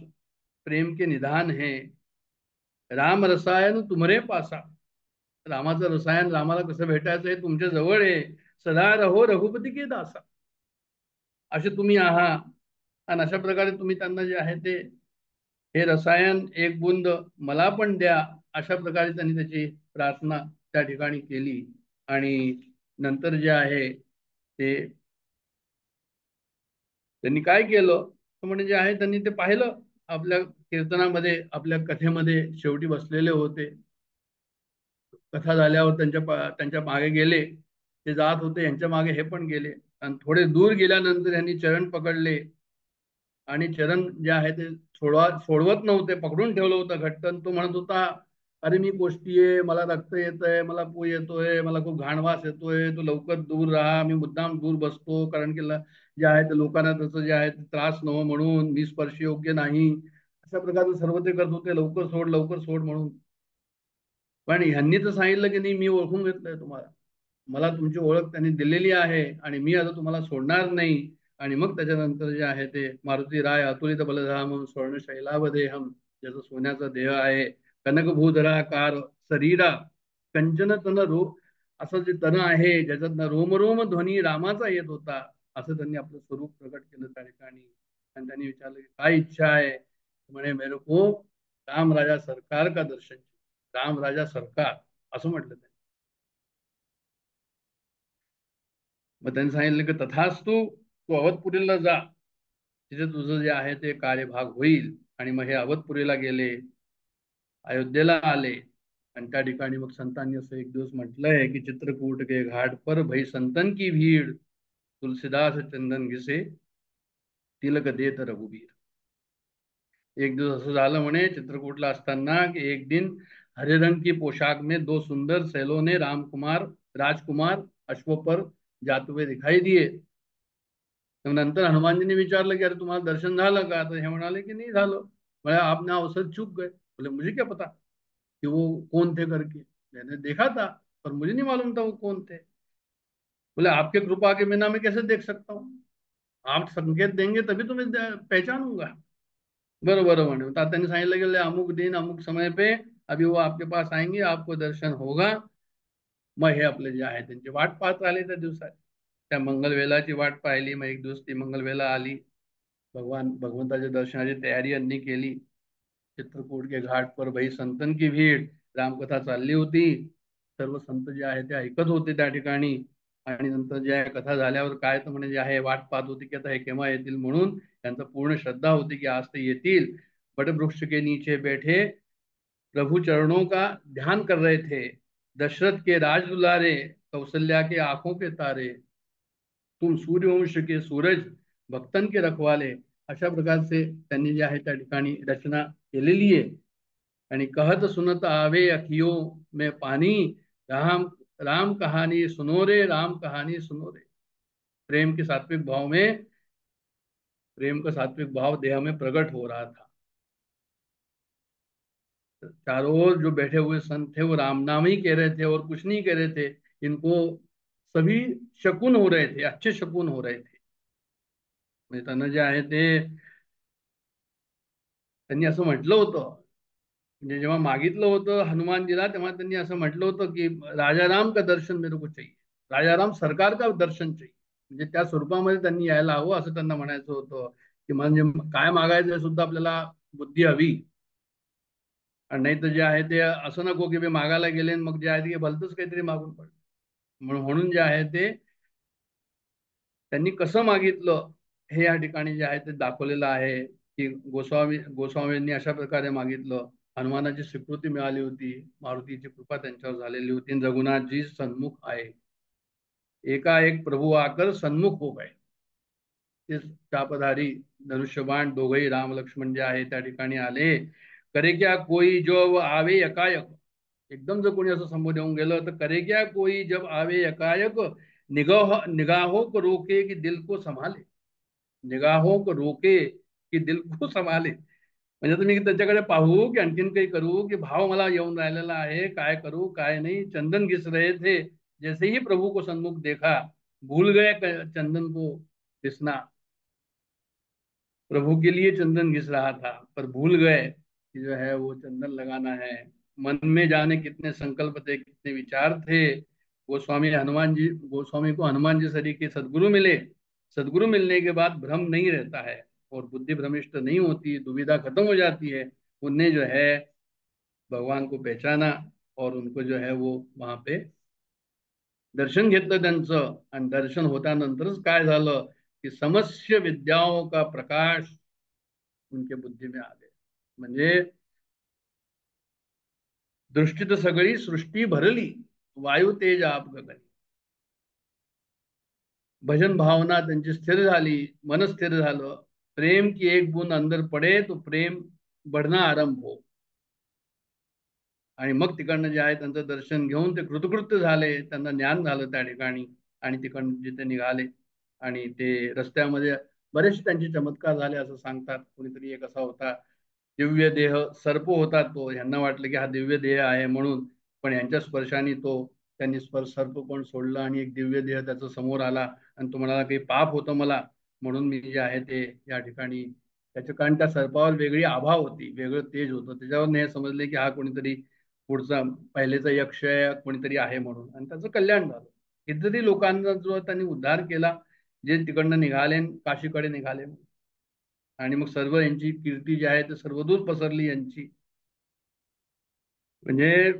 प्रेम के निधान हैं, राम रसायन तुम्हारे पासा. रामाचं रसायन रामाला कसं भेटायचं हे तुमच्या जवळ आहे. सदा रहो रघुपती के दासा, असे तुम्ही आहात. आणि अशा प्रकारे तुम्ही त्यांना जे आहे ते हे रसायन एक बुंद मला पण द्या, अशा प्रकारे त्यांनी त्याची प्रार्थना त्या ठिकाणी केली. आणि नंतर जे आहे ते त्यांनी काय केलं म्हणजे जे आहे त्यांनी ते पाहिलं आपल्या कीर्तनामध्ये, आपल्या कथेमध्ये शेवटी बसलेले होते. कथा झाल्यावर त्यांच्या मागे गेले, ते जात होते यांच्या मागे हे पण गेले, आणि थोडे दूर गेल्यानंतर यांनी चरण पकडले, आणि चरण जे आहे ते सोडवत नव्हते, पकडून ठेवलं होतं घट्ट. तो म्हणत होता अरे मी गोष्टी आहे, मला रक्त येतंय, मला पू येतोय, मला खूप घाणवास येतोय, तू लवकर दूर राहा. मी मुद्दाम दूर बसतो कारण की जे आहे ते लोकांना त्याचं जे आहे ते त्रास नको म्हणून, मी स्पर्श योग्य नाही, अशा प्रकारचं सर्व ते करत होते, लवकर सोड म्हणून. पण ह्यांनी तर सांगितलं की नाही, मी ओळखून घेतलंय तुम्हाला, मला तुमची ओळख त्यांनी दिलेली आहे आणि मी आता तुम्हाला सोडणार नाही. आणि मग त्याच्यानंतर जे आहे ते मारुती राय अतुलित बलधाम स्वर्ण शैलावदेहम, ज्याचं सोन्याचा देह आहे, कनकभूधराकार शरीरा कंचन तन रो, असं जे तन आहे ज्याच्यात रोम रोम ध्वनी रामाचा येत होता, असं त्यांनी आपलं स्वरूप प्रकट केलं त्या ठिकाणी. आणि त्यांनी विचारलं की काय इच्छा आहे, म्हणे मेरे को राम राजा सरकार का दर्शन, राम राजा सरकार असं म्हटलं त्यांनी. मग त्यांनी सांगितलं की तथास्तु, तू अवधपुरीला जा, तिथे तुझं जे आहे ते कार्यभाग होईल. आणि मग हे अवधपुरीला गेले, अयोध्येला आले. आणि त्या ठिकाणी मग संतांनी असं एक दिवस म्हटलंय की चित्रकूट के घाट पर भई संतन की भीड़, तुलसीदास चंदन घिसे तिलक देत रघुबीर. एक दिवस असं झालं म्हणे चित्रकूटला असताना की एक दिन हरे रंग की पोशाक में दो सुंदर सैलों ने राजकुमार अश्व पर जाते हुए दिखाई दिए. नंतर हनुमानजीने विचारलं की अरे तुम्हाला दर्शन झालं का, तर हे म्हणाले की नहीं झालं. बोले आपने अवसर चूक गए. बोले मुझे क्या पता कि वो कौन थे करके, मैंने देखा था पर मुझे नहीं मालूम था वो कौन थे. बोले आपके कृपा के बिना मैं कैसे देख सकता हूँ, आप संकेत देंगे तभी तो मैं पहचानूंगा. बरोबर म्हणे. त्यांनी सांगितलं गेलं अमुक दिन अमुक समय पे अभी वो आपके पास आएंगे, आपको दर्शन होगा. मग हे आपले जे आहे त्यांची वाट पाहत आले त्या दिवसात, त्या मंगलवेलाची वाट पाहिली. मग एक दिवस ती मंगलवेला आली, भगवंताच्या दर्शनाची तयारी यांनी केली. चित्रकूट के घाट पर भाई संतन की भीड, रामकथा चालली होती, सर्व संत जे आहे ते ऐकत होते त्या ठिकाणी. आणि नंतर जे आहे कथा झाल्यावर काय तर म्हणजे जे आहे वाट पाहत होती की आता हे केव्हा येतील, म्हणून त्यांचं पूर्ण श्रद्धा होती की आज ते येतील. वटवृक्ष के नीचे बैठे प्रभु चरणों का ध्यान कर रहे थे, दशरथ के राज दुलारे, कौशल्या के आंखों के तारे, तुम सूर्यवंश के सूरज, भक्तन के रखवाले, अशा प्रकारचे त्यांनी जे आहे त्या ठिकाणी रचना केलेली आहे. आणि कहत सुनत आवे अखियों में पानी, राम राम कहानी सुनो रे, राम कहानी सुनो रे. प्रेम के सात्विक भाव में, प्रेम का सात्विक भाव देह में प्रकट हो रहा था. चारों ओर जो बैठे हुए संत थे वो राम नाम ही कह रहे थे और कुछ नहीं कह रहे थे. इनको सभी शकुन हो रहे थे, अच्छे शकुन हो रहे थे. म्हणजे त्यांना जे आहे ते त्यांनी असं म्हटलं होतं, म्हणजे जेव्हा मागितलं होतं हनुमानजीला तेव्हा त्यांनी असं म्हटलं होतं की राजा राम का दर्शन मेरे को चाहिए, राजा राम सरकार का दर्शन चाहिए. म्हणजे त्या स्वरूपामध्ये त्यांनी यायला हवं असं त्यांना म्हणायचं होतं. की म्हणजे काय मागायचं सुद्धा आपल्याला बुद्धी हवी. आणि नाही तर जे आहे ते असं नको की मागायला गेले मग जे आहे ते भलतंच काहीतरी मागून पडलं. म्हणून जे आहे ते त्यांनी कसं मागितलं हे या ठिकाणी जे आहे ते दाखवलेलं आहे. की गोस्वामींनी अशा प्रकारे मागितलं, हनुमानाची स्वीकृती मिळाली होती, मारुतीची कृपा त्यांच्यावर झालेली होती. रघुनाथजी सन्मुख आहे, एकाएक प्रभू आकर सन्मुख हो गए. ते चापधारी धनुष्यबाण दोघही राम लक्ष्मण जे आहे त्या ठिकाणी आले. करे क्या कोई जो आवे एकाएक, एकदम जर कोणी असं समोर येऊन गेलं तर करे क्या कोई जब आवे एकाएक, निगाहों को रोके कि दिल को संभाले, निगाहों को रोके कि दिल को संभाले. म्हणजे तुम्ही त्याच्याकडे पाहू की आणखीन काही करू की भाव मला येऊन राहिलेला आहे, काय करू काय नाही. चंदन घिस रहे थे, जैसे ही प्रभु को सन्मुख देखा भूल गए चंदन को घिसना. प्रभु के लिए चंदन घिस रहा था पर भूल गए कि जो है वो चंदन लगाना है. मन में जाने कितने संकल्प थे, कितने विचार थे. गोस्वामी को हनुमान जी सरी के सदगुरु मिले. सदगुरु मिलने के बाद भ्रम नहीं रहता है और बुद्धि भ्रमिष्ट नहीं होती, दुविधा खत्म हो जाती है. उनने जो है भगवान को पहचाना और उनको जो है वो वहां पे दर्शन घेतलं त्यांचं. आणि दर्शन होत्यानंतरच काय झालं की समस्त विद्याओं का प्रकाश उनके बुद्धी में आ गए. म्हणजे दृष्टी तर सगळी सृष्टी भरली, वायू तेज आप गगनी. भजन भावना त्यांची स्थिर झाली, मन स्थिर झालं. प्रेम की एक बूंद अंदर पडे तो प्रेम बढ़ना आरंभ हो. आणि मग तिकडनं जे आहे त्यांचं दर्शन घेऊन ते कृतकृत्य झाले, त्यांना ज्ञान झालं त्या ठिकाणी. आणि तिकडनं जिथे निघाले आणि ते रस्त्यामध्ये बरेचसे त्यांचे चमत्कार झाले असं सांगतात. कोणीतरी एक असा होता दिव्य देह सर्प होता, तो यांना वाटलं की हा दिव्य देह आहे म्हणून, पण यांच्या स्पर्शाने त्यांनी सर्प पण सोडलं आणि एक दिव्य देह त्याचा समोर आला. आणि तो म्हणाला काही पाप होतं मला, म्हणून मी जे आहे ते या ठिकाणी त्याच्या, कारण त्या सर्पावर वेगळी आभा होती, वेगळं तेज होतं, त्याच्यावर हे समजले की हा कोणीतरी पुढचा पहिलेचा यक्ष आहे, कोणीतरी आहे म्हणून, आणि त्याचं कल्याण झालं. कितीतरी लोकांचा जो त्यांनी उद्धार केला, जे तिकडनं निघाले काशीकडे निघाले, आणि मग सर्व यांची कीर्ती जी आहे ते सर्वदूर पसरली यांची. म्हणजे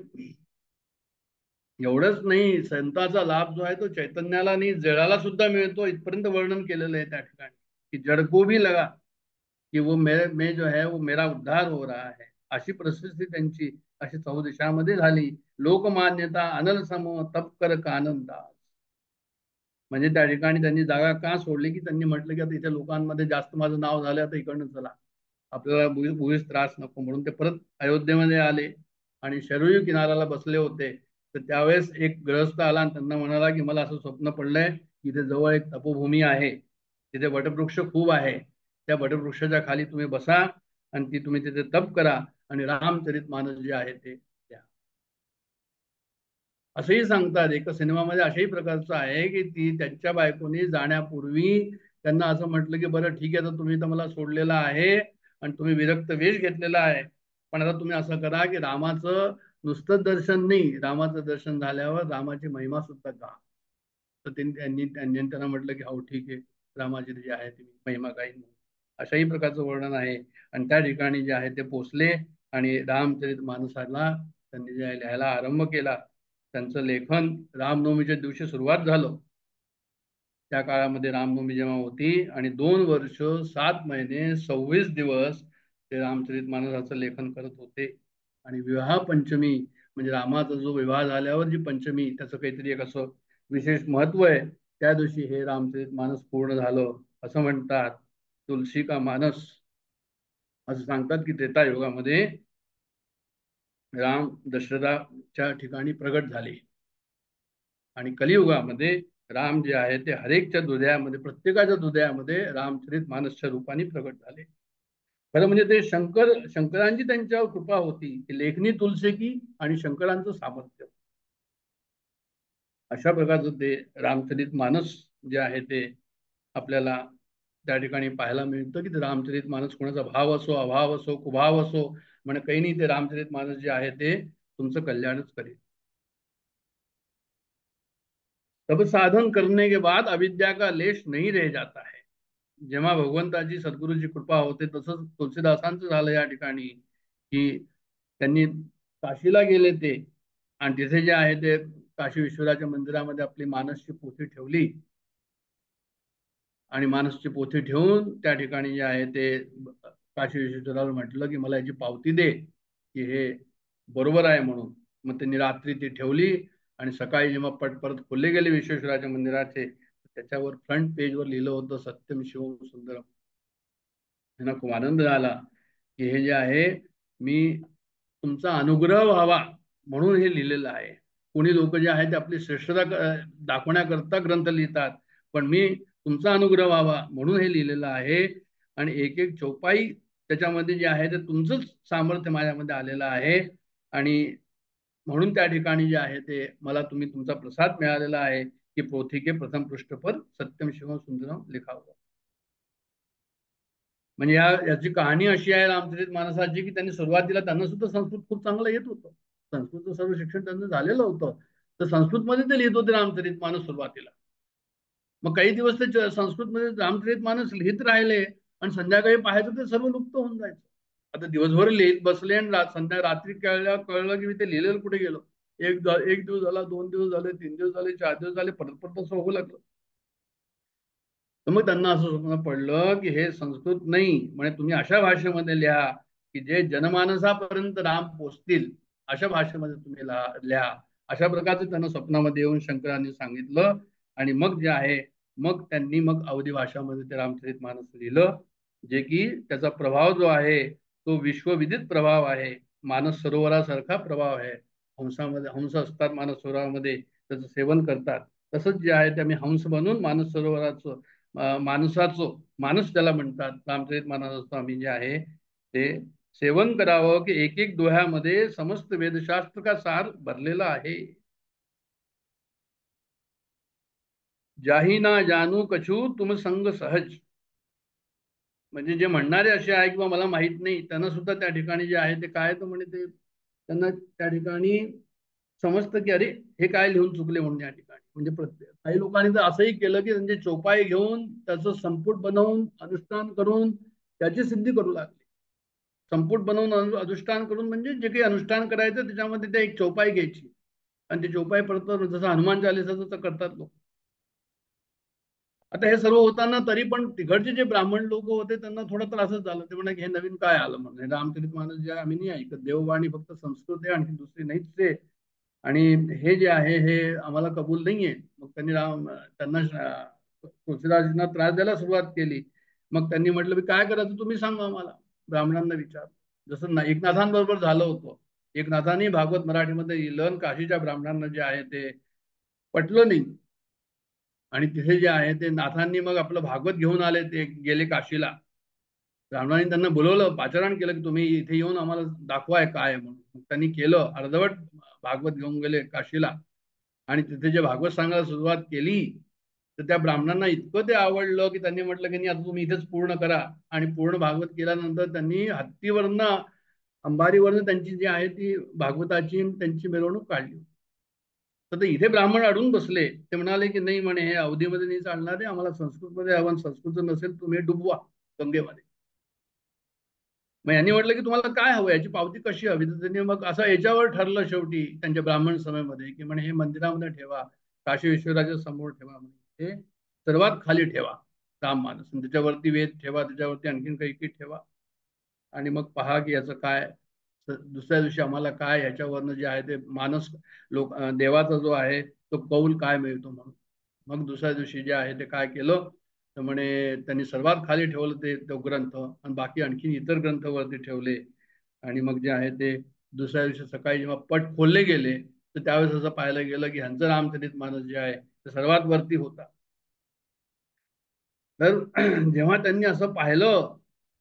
एवढंच नाही, संतांचा लाभ जो आहे तो चैतन्याला आणि जळाला सुद्धा मिळतो, इथपर्यंत वर्णन केलेलं आहे त्या ठिकाणी की जड़ को भी लगा कि वो मैं जो है वो मेरा उद्धार हो रहा है. अशी प्रसिद्धी त्यांची अशी चौदिशामध्ये झाली. लोकमान्यता अनल सम तप कर कानंदा. म्हणजे त्या ठिकाणी त्यांनी जागा का सोडली की त्यांनी म्हटलं की आता इथे लोकांमध्ये जास्त माझं नाव झालं, आता इकडनं चला, आपल्याला भूवीस त्रास नको, म्हणून ते परत अयोध्येमध्ये आले आणि शरयू किनाऱ्याला बसले होते. तर त्यावेळेस एक गृहस्थ आला आणि त्यांना म्हणाला की मला असं स्वप्न पडलंय की इथे जवळ एक तपोभूमी आहे, तिथे वटवृक्ष खूप आहे, त्या वटवृक्षाच्या खाली तुम्ही बसा आणि ती तुम्ही तिथे तप करा आणि रामचरितमानस जे आहे ते द्या. असंही सांगतात एका सिनेमामध्ये, अशाही प्रकारचं आहे की ती त्यांच्या बायकोनी जाण्यापूर्वी त्यांना असं म्हटलं की बरं ठीक आहे, तर तुम्ही तर मला सोडलेलं आहे आणि तुम्ही विरक्त वेश घेतलेला आहे, पण आता तुम्ही असं करा की रामाचं नुसतं दर्शन नाही, रामाचं दर्शन झाल्यावर रामाची महिमा सुद्धा गा. तर त्यांनी त्यांना म्हटलं की हो ठीक आहे, रामाची जी आहे ती महिमा गाईन. अशाही प्रकारचं वर्णन आहे. आणि त्या ठिकाणी जे आहे ते पोचले आणि रामचरित मानसाला त्यांनी जे लिहायला आरंभ केला. त्यांचं लेखन रामनवमीच्या दिवशी सुरुवात झालं. त्या काळामध्ये रामनवमी जेव्हा होती आणि 2 वर्ष 7 महिने 26 दिवस ते रामचरित मानसाचं लेखन करत होते. आणि विवाह पंचमी म्हणजे रामाचा जो विवाह झाल्यावर जी पंचमी, त्याचं काहीतरी एक असं विशेष महत्व आहे. त्या दिवशी हे रामचरित मानस पूर्ण झालं असं म्हणतात. तुलसी का मानस असं सांगतात की त्रेतायुगामध्ये राम दशरथाच्या ठिकाणी प्रगट झाले आणि कलियुगामध्ये राम जे आहे ते हरेकच्या हृदयामध्ये, प्रत्येकाच्या हृदयामध्ये रामचरित मानसच्या रूपाने प्रगट झाले. खरं म्हणजे ते शंकरांची त्यांच्यावर कृपा होती की लेखनी तुलसी की आणि शंकरांचं सामर्थ्य, अशा प्रकारचं ते रामचरित मानस जे आहे ते आपल्याला त्या ठिकाणी पाहायला मिळतं की ते रामचरित मानस कोणाचा भाव असो, अभाव असो, कुभाव असो, म्हणजे काही नाही, ते रामचरित मानस जे आहे ते तुमचं कल्याणच करेल. तब साधन करने के बाद अविद्या का लेश नहीं रह जाता है. जेव्हा भगवंताची सद्गुरूची कृपा होते, तसंच तुलसीदासांचं झालं या ठिकाणी की त्यांनी काशीला गेले ते, आणि तिथे जे आहे ते काशी विश्वनाथच्या मंदिरामध्ये आपली मानसची पोथी ठेवली आणि मानसची पोथी ठेवून त्या ठिकाणी जे आहे ते काशी विश्वेश्वराला म्हटलं की मला याची पावती दे की हे बरोबर आहे म्हणून. मग त्यांनी रात्री ती ठेवली आणि सकाळी जेव्हा परत खोलले गेले विश्वेश्वराच्या मंदिराचे, त्याच्यावर फ्रंट पेजवर लिहिलं होतं सत्यम शिवम सुंदरम. त्यांना खूप आनंद झाला की हे जे आहे मी तुमचा अनुग्रह व्हावा म्हणून हे लिहिलेलं आहे. कोणी लोक जे आहे ते आपली श्रेष्ठता दाखवण्याकरता ग्रंथ लिहितात, पण मी तुमचा अनुग्रह व्हावा म्हणून हे लिहिलेलं आहे. आणि एक एक चौपाई त्याच्यामध्ये जे आहे ते तुमचंच सामर्थ्य माझ्यामध्ये आलेलं आहे, आणि म्हणून त्या ठिकाणी जे आहे ते मला तुमचा प्रसाद मिळालेला आहे की पोथी के प्रथम पृष्ठ पर सत्यम शिवम सुंदरम लिखा हुआ. म्हणजे याची कहाणी अशी आहे रामचरित मानसाची की त्यांनी सुरुवातीला, त्यांना सुद्धा संस्कृत खूप चांगलं येत होतं, संस्कृतचं सर्व शिक्षण त्यांचं झालेलं होतं, तर संस्कृतमध्ये ते लिहित होते रामचरित मानस सुरुवातीला. मग काही दिवस ते संस्कृतमध्ये रामचरित मानस लिहित राहिले आणि संध्याकाळी पाहायचं ते सर्व लुप्त होऊन जायचं. आता दिवसभर लिहित बसले आणि रात्री कळलं की मी ते लिहिलेलं कुठे गेलो. एक दिवस झाला, 2 दिवस झाले, 3 दिवस झाले, 4 दिवस झाले, परत असं होऊ लागलं. तर मग त्यांना असं स्वप्न पडलं की हे संस्कृत नाही, म्हणजे तुम्ही अशा भाषेमध्ये लिहा की जे जनमानसापर्यंत राम पोचतील, अशा भाषेमध्ये तुम्ही लिहा. अशा प्रकारचं त्यांना स्वप्नामध्ये येऊन शंकरांनी सांगितलं. आणि मग जे आहे मग त्यांनी अवधी भाषामध्ये ते रामचरित मानस लिहिलं, जे की त्याचा प्रभाव जो आहे तो विश्वविदित प्रभाव आहे. मानस सरोवरासारखा प्रभाव आहे. हंस असतात मानस सरोवरामध्ये, त्याचं सेवन करतात. तसंच जे आहे ते आम्ही हंस बनून मानस सरोवराचं मानस त्याला म्हणतात, रामचरित मानसाचं आम्ही जे आहे ते सेवन करावं की एक एक दोह्यामध्ये समस्त वेदशास्त्र का सार भरलेला आहे. जाही ना जानू कछु तुम संग सहज. म्हणजे जे म्हणणारे असे आहे किंवा मला माहित नाही, त्यांना सुद्धा त्या ठिकाणी जे आहे ते काय तर म्हणे ते त्यांना त्या ठिकाणी समजतं की अरे हे काय लिहून चुकले म्हणून या ठिकाणी. म्हणजे प्रत्येक काही लोकांनी तर असंही केलं की म्हणजे चोपाई घेऊन त्याचं संपुट बनवून अनुष्ठान करून त्याची सिद्धी करू लागले. संपुट बनवून अनुष्ठान करून म्हणजे जे काही अनुष्ठान करायचं त्याच्यामध्ये ते एक चौपाई घ्यायची आणि ते चौपाई परत जसं हनुमान चालीसाचं तर करतात लोक. आता हे सर्व होताना तरी पण तिकडचे जे ब्राह्मण लोक होते त्यांना थोडा त्रासच झाला. ते म्हणे हे नवीन काय आलं म्हणजे रामचरितमानस जे आम्ही नाही ऐकत, देववाणी फक्त संस्कृत आहे आणखी दुसरी नाहीच आहे आणि हे जे आहे हे आम्हाला कबूल नाहीये. मग त्यांनी त्यांना तुळशीदासजींना त्रास द्यायला सुरुवात केली. मग त्यांनी म्हटलं मी काय करायचं तुम्ही सांगा आम्हाला. ब्राह्मणांना विचार, जसं एकनाथांबरोबर झालं होतं. एकनाथांनी भागवत मराठीमध्ये लिहिलं, काशीच्या ब्राह्मणांना जे आहे ते पटलं नाही आणि तिथे जे आहे ते नाथांनी मग आपलं भागवत घेऊन आले, ते गेले काशीला. ब्राह्मणांनी त्यांना बोलवलं, पाचारण केलं की तुम्ही इथे येऊन आम्हाला दाखवाय काय म्हणून. मग त्यांनी केलं, अर्धवट भागवत घेऊन गेले काशीला आणि तिथे जे भागवत सांगायला सुरुवात केली तर त्या ब्राह्मणांना इतकं ते आवडलं की त्यांनी म्हटलं की नाही आता तुम्ही इथेच पूर्ण करा. आणि पूर्ण भागवत केल्यानंतर त्यांनी हत्तीवरनं अंबारीवरनं त्यांची जी आहे ती भागवताची त्यांची मिरवणूक काढली. तर इथे ब्राह्मण अडून बसले. ते म्हणाले की नाही म्हणे हे अवधीमध्ये नाही चालणार आहे, आम्हाला संस्कृतमध्ये हवं, संस्कृत नसेल तुम्ही डुबवा गंगेमध्ये. मग यांनी म्हटलं की तुम्हाला काय हवं, याची पावती कशी हवी. तर त्यांनी मग असं याच्यावर ठरलं शेवटी त्यांच्या ब्राह्मण सभेमध्ये की म्हणे हे मंदिरामध्ये ठेवा, काशी विश्वराच्या समोर ठेवा, म्हणजे हे सर्वात खाली ठेवा राममानस, त्याच्यावरती वेद ठेवा, त्याच्यावरती आणखीन काही काही ठेवा आणि मग पहा की याचं काय. दुसऱ्या दिवशी आम्हाला काय ह्याच्यावरनं जे आहे ते मानस देवाचा जो आहे तो कौल काय मिळतो म्हणून. मग दुसऱ्या दिवशी जे आहे ते काय केलं तर म्हणे त्यांनी सर्वात खाली ठेवलं ते तो ग्रंथ आणि बाकी आणखी इतर ग्रंथ वरती ठेवले. आणि मग जे आहे ते दुसऱ्या दिवशी सकाळी जेव्हा पट खोलले गेले तर त्यावेळेस असं पाहायला गेलं की ह्यांचं रामचरितमानस जे आहे ते सर्वात वरती होता. तर जेव्हा त्यांनी असं पाहिलं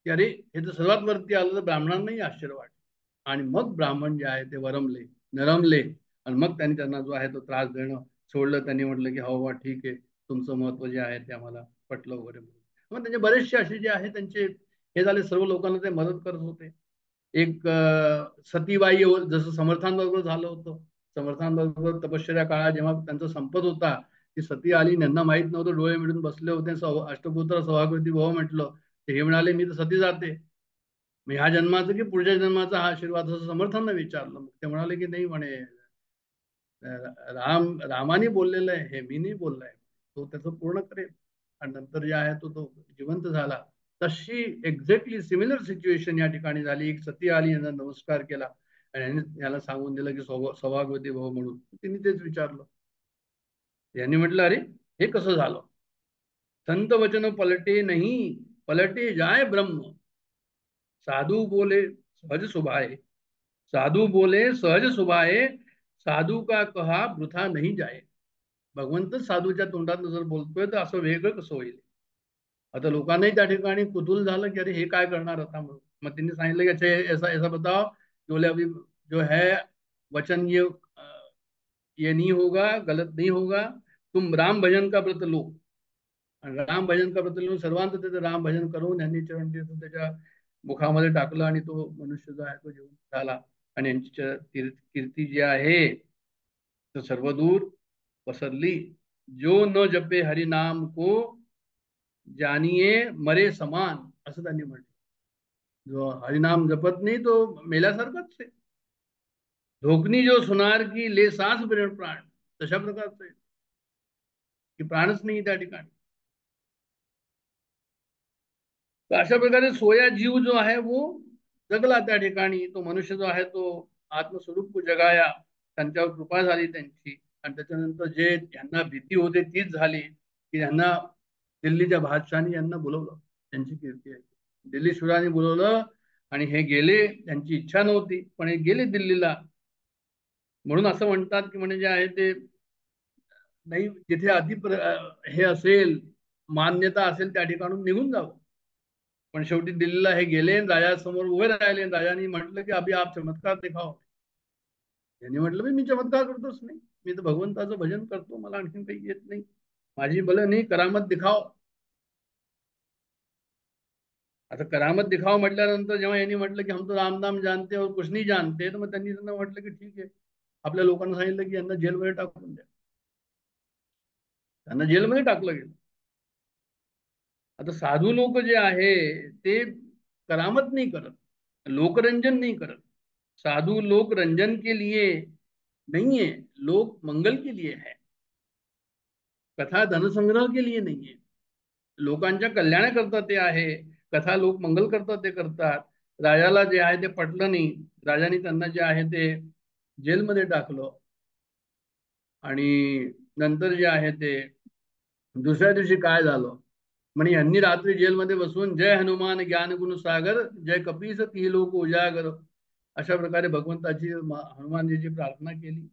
की अरे हे तर सर्वात वरती आलं तर ब्राह्मणांनाही आश्चर्य वाटलं. आणि मग ब्राह्मण जे आहे ते वरमले, नरमले आणि मग त्यांनी त्यांना जो आहे तो त्रास देणं सोडलं. त्यांनी म्हटलं की हो बा ठीक आहे, तुमचं महत्व जे आहे ते आम्हाला पटलं वगैरे म्हणून. मग त्यांचे बरेचसे असे जे आहे त्यांचे हे झाले, सर्व लोकांना ते मदत करत होते. एक सतीबाई जसं समर्थांबरोबर झालं होतं. समर्थांबरोबर तपश्चर्या काळात जेव्हा त्यांचा संपत होता ती सती आली, त्यांना माहित नव्हतं, डोळे मिळून बसले होते. अष्टपुत्र सौभाग्यवती भाऊ म्हटलं, ते हे म्हणाले मी तर सती जाते. मग ह्या जन्माचं की पुढच्या जन्माचा हा आशीर्वाद, असं समर्थांना विचारलं. मग ते म्हणाले की नाही म्हणे रामाने बोललेलं आहे, हे मी नाही बोललाय, तो त्याचं पूर्ण करेल. आणि नंतर जे आहे तो जिवंत झाला. तशी एक्झॅक्टली सिमिलर सिच्युएशन या ठिकाणी झाली. एक सती आली, यांना नमस्कार केला आणि याला सांगून दिलं की सौभाग्यवती भाऊ म्हणून. तिने तेच विचारलं. यांनी म्हटलं अरे हे कसं झालं. संत वचन पलटे नाही, पलटे जाय ब्रह्म, साधू बोले सहज सुभाए, साधू बोले सहज सुभाए, साधू का कहा वृथा नाही जाए. भगवंत साधूच्या तोंडात जर बोलतोय तर असं वेगळं कसं होईल. आता लोकांनाही त्या ठिकाणी कुतूल झालं की अरे हे काय करणार आता म्हणून. मग त्यांनी सांगितलं की अच्छा ऐसा ऐसा बताओ, बोले अभी जो है वचन ये नहीं होगा, गलत नहीं होगा, तुम राम भजन का व्रत लो. आणि राम भजन का व्रत लो, सर्वांत त्याचं राम भजन करून यांनी चरण तीर्थ त्याच्या मुखामध्ये टाकलं आणि तो मनुष्य जो आहे तो जीवन झाला. आणि यांची कीर्ती जी आहे तो सर्वदूर पसरली. जो न जपे हरिनाम को, जानिये मरे समान, असं त्यांनी म्हटलं. जो हरिनाम जपत नाही तो मेल्यासारखाच आहे. धोकनी जो सुनार की ले सांस प्राण, तशा प्रकारचं आहे की प्राणच नाही त्या ठिकाणी. तर अशा प्रकारे सोया जीव जो आहे वो जगला त्या ठिकाणी. तो मनुष्य जो आहे तो आत्मस्वरूप जगाया, त्यांच्यावर कृपा झाली त्यांची. आणि त्याच्यानंतर जे यांना भीती होते तीच झाली की यांना दिल्लीच्या बादशहाने यांना बोलवलं. त्यांची कीर्ती आहे, दिल्ली शुराने बोलवलं आणि हे गेले. त्यांची इच्छा नव्हती पण हे गेले दिल्लीला. म्हणून असं म्हणतात की म्हणजे जे आहे ते नाही जिथे हे असेल, मान्यता असेल त्या ठिकाणून निघून जावं. पण शेवटी दिल्लीला हे गेले, राजासमोर उभे राहिले. राजाने म्हटलं की अभि आप चमत्कार दिखाओ. यांनी म्हटलं मी चमत्कार करतोच नाही, मी तर भगवंताचं भजन करतो, मला आणखीन काही येत नाही, माझी भलं नाही, करामत दिखाओ. आता करामत दिखावा म्हटल्यानंतर जेव्हा यांनी म्हटलं की हम तो राम नाम जानते और कुछ नहीं जानते, तर मग त्यांनी त्यांना म्हटलं की ठीक आहे, आपल्या लोकांना सांगितलं की यांना जेलमध्ये टाकून द्या. त्यांना जेलमध्ये टाकलं गेलं. आता साधू लोक जे आहे ते करामत नहीं करत, लोकरंजन नहीं करत. साधु लोक रंजन के लिए नहीं है, लोक मंगल के लिए है. कथा धनसंग्रह के लिए नहीं है, लोकांच्या कल्याणाकरता ते आहे. कथा लोक मंगल करतात ते करतात. राजाला जे आहे ते पटलं नाही, राजाने त्यांना जे आहे ते जेलमध्ये टाकलं. आणि नंतर जे आहे ते दुसऱ्या दिवशी काय झालं म्हणे, यांनी रात्री जेलमध्ये बसून जय हनुमान ज्ञान गुण सागर जय कपीस ती लोक उजागर अशा प्रकारे भगवंताची हनुमानजीची प्रार्थना केली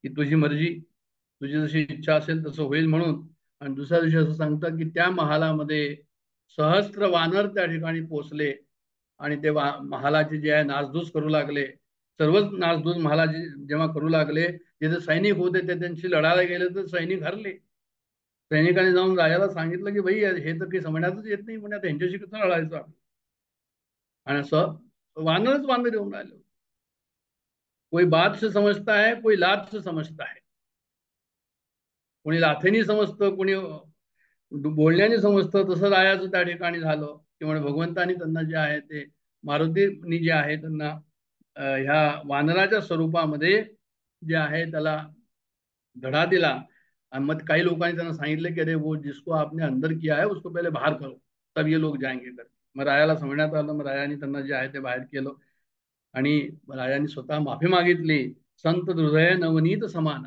की तुझी मर्जी, तुझी जशी इच्छा असेल तसं होईल म्हणून. आणि दुसऱ्या दिवशी असं सांगतात की त्या महालामध्ये सहस्त्र वानर त्या ठिकाणी पोचले आणि ते महालाचे जे आहे नासधूस करू लागले. सर्वच नासधूस महालाचे जेव्हा करू लागले, जिथे सैनिक होते ते त्यांची लढायला गेले तर सैनिक हरले. सैनिकांनी जाऊन राजाला सांगितलं की भाई हे तर काही समजण्यातच येत नाही, म्हणजे त्यांच्याशी कसं लढायचं आपण. आणि असं वानरच वानर येऊन राहिले. कोई बात से समजता है, कोई लात से समजता है. कोणी लाथेनी समजतं, कोणी बोलण्याने समजतं. तसं रायाचं त्या ठिकाणी झालं की म्हणजे भगवंतानी त्यांना जे आहे ते मारुतीनी जे आहे त्यांना ह्या वानराच्या स्वरूपामध्ये जे आहे त्याला धडा दिला. आणि मग काही लोकांनी त्यांना सांगितलं की अरे वो जिसको आपने अंदर किया है उसको पहले बाहर करो तब ये लोग जाएंगे कर. मग रायाला समजण्यात आलं. मग रायाने त्यांना जे आहे ते बाहेर केलं आणि राजाने स्वतः माफी मागितली. संत हृदय नवनीत समान,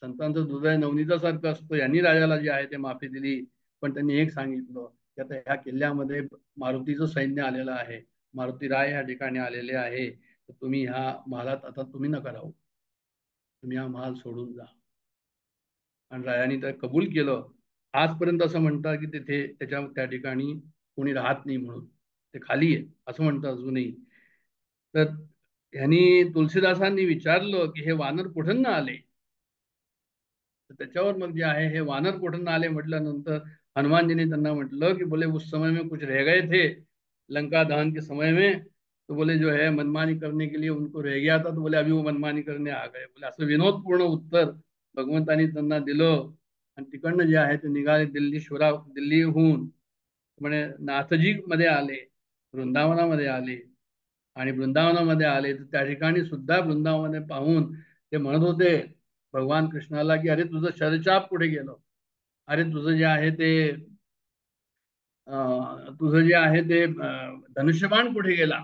संतांचं हृदय नवनीतासारखं असतं. यांनी राजाला जे आहे ते माफी दिली. पण त्यांनी एक सांगितलं की आता ह्या किल्ल्यामध्ये मारुतीचं सैन्य आलेलं आहे, मारुती राय या ठिकाणी आलेले आहे, तर तुम्ही ह्या महालात आता तुम्ही नका राहू, तुम्ही हा महाल सोडून जा. आणि रायाने तर कबूल केलं. आजपर्यंत असं म्हणतात की तिथे त्या ठिकाणी कोणी राहत नाही म्हणून, ते खाली आहे असं म्हणतात अजूनही. तर ह्यांनी तुलसीदासांनी विचारलं की हे वानर कुठून आले. तर त्याच्यावर मग जे आहे हे वानर कुठून आले म्हटल्यानंतर हनुमानजीने त्यांना म्हटलं की बोले उस समय में कुछ रह गए थे लंका दहन के समय में, तो बोले जो है मनमानी करने के लिए उनको रह गया था, तो बोले अभी वो मनमानी करने आ गए. बोले असं विनोदपूर्ण उत्तर भगवंतानी त्यांना दिलं. आणि तिकडनं जे आहे ते निघाले दिल्लीहून म्हणे नाथजी मध्ये आले, वृंदावनामध्ये आले. आणि वृंदावनामध्ये आले तर त्या ठिकाणी सुद्धा वृंदावनामध्ये पाहून ते म्हणत होते भगवान कृष्णाला की अरे तुझं शरचाप कुठे गेलं, अरे तुझं जे आहे ते तुझं जे आहे ते धनुष्यबाण कुठे गेला,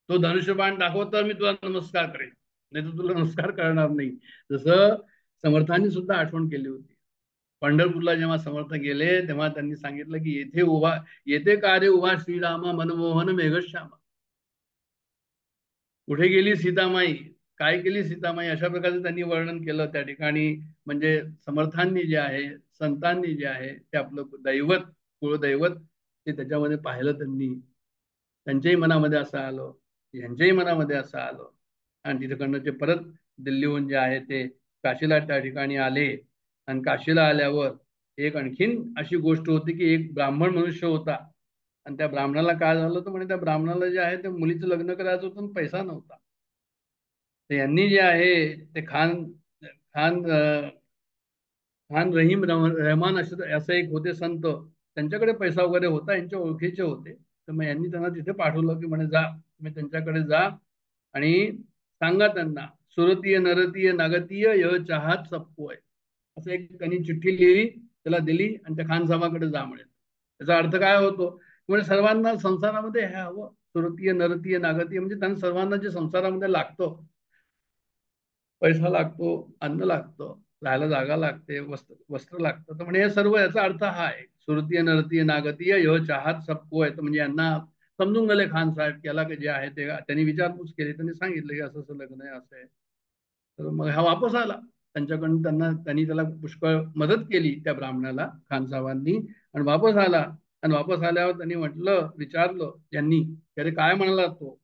तो धनुष्यबाण दाखव तर मी तुला नमस्कार करेन, नाही तर तुला नमस्कार करणार नाही. जसं समर्थांनी सुद्धा आठवण केली होती. पंढरपूरला जेव्हा समर्थ गेले तेव्हा त्यांनी सांगितलं की येथे कार्य उभा श्रीरामा मनमोहन मेघश्यामा. कुठे गेली सीतामाई, काय केली सीतामाई, अशा प्रकारचं त्यांनी वर्णन केलं त्या ठिकाणी. म्हणजे समर्थांनी जे आहे, संतांनी जे आहे ते आपलं दैवत, कुळदैवत ते त्याच्यामध्ये पाहिलं. त्यांनी त्यांच्याही मनामध्ये असं आलं, यांच्याही मनामध्ये असं आलं. आणि तिथकडनं ते परत दिल्लीहून जे आहे ते काशीला त्या ठिकाणी आले. आणि काशीला आल्यावर एक आणखीन अशी गोष्ट होती की एक ब्राह्मण मनुष्य होता. आणि त्या ब्राह्मणाला काय झालं तर म्हणे त्या ब्राह्मणाला जे आहे ते मुलीचं लग्न करायचं होतं आणि पैसा नव्हता. तर यांनी जे आहे ते खान खान खान रहीम रहमान असं एक होते संत, त्यांच्याकडे पैसा वगैरे होता, यांच्या ओळखीचे होते. तर मग यांनी त्यांना तिथे पाठवलं की म्हणे जा, तुम्ही त्यांच्याकडे जा आणि सांगा त्यांना सुरतीय नरतीय नागतीय य चाहत सबको आहे, असं एक त्यांनी चिठ्ठी लिहिली, त्याला दिली आणि त्या खानसामाकडे जा म्हणे. त्याचा अर्थ काय होतो म्हणजे सर्वांना संसारामध्ये हे हवं, सुरतीय नरतीय नागतीय म्हणजे त्यांना सर्वांना जे संसारामध्ये लागतं, पैसा लागतो, अन्न लागतं, राहायला जागा लागते, वस्त्र लागतं. तर म्हणजे हे सर्व याचा अर्थ हा आहे, सुरतीय नरतीय नागतीय य चाहत सबको आहे. तर म्हणजे यांना समजून गेले खान साहेब याला जे आहे ते त्यांनी विचारपूस केली, त्यांनी सांगितलं की असं असं लग्न आहे, असं आहे. तर मग हा वापस आला त्यांच्याकडून. त्यांनी त्याला पुष्कळ मदत केली त्या ब्राह्मणाला खानसाहेबांनी, आणि वापस आला. आणि वापस आल्यावर त्यांनी म्हटलं, विचारलं यांनी की अरे काय म्हणाला तो.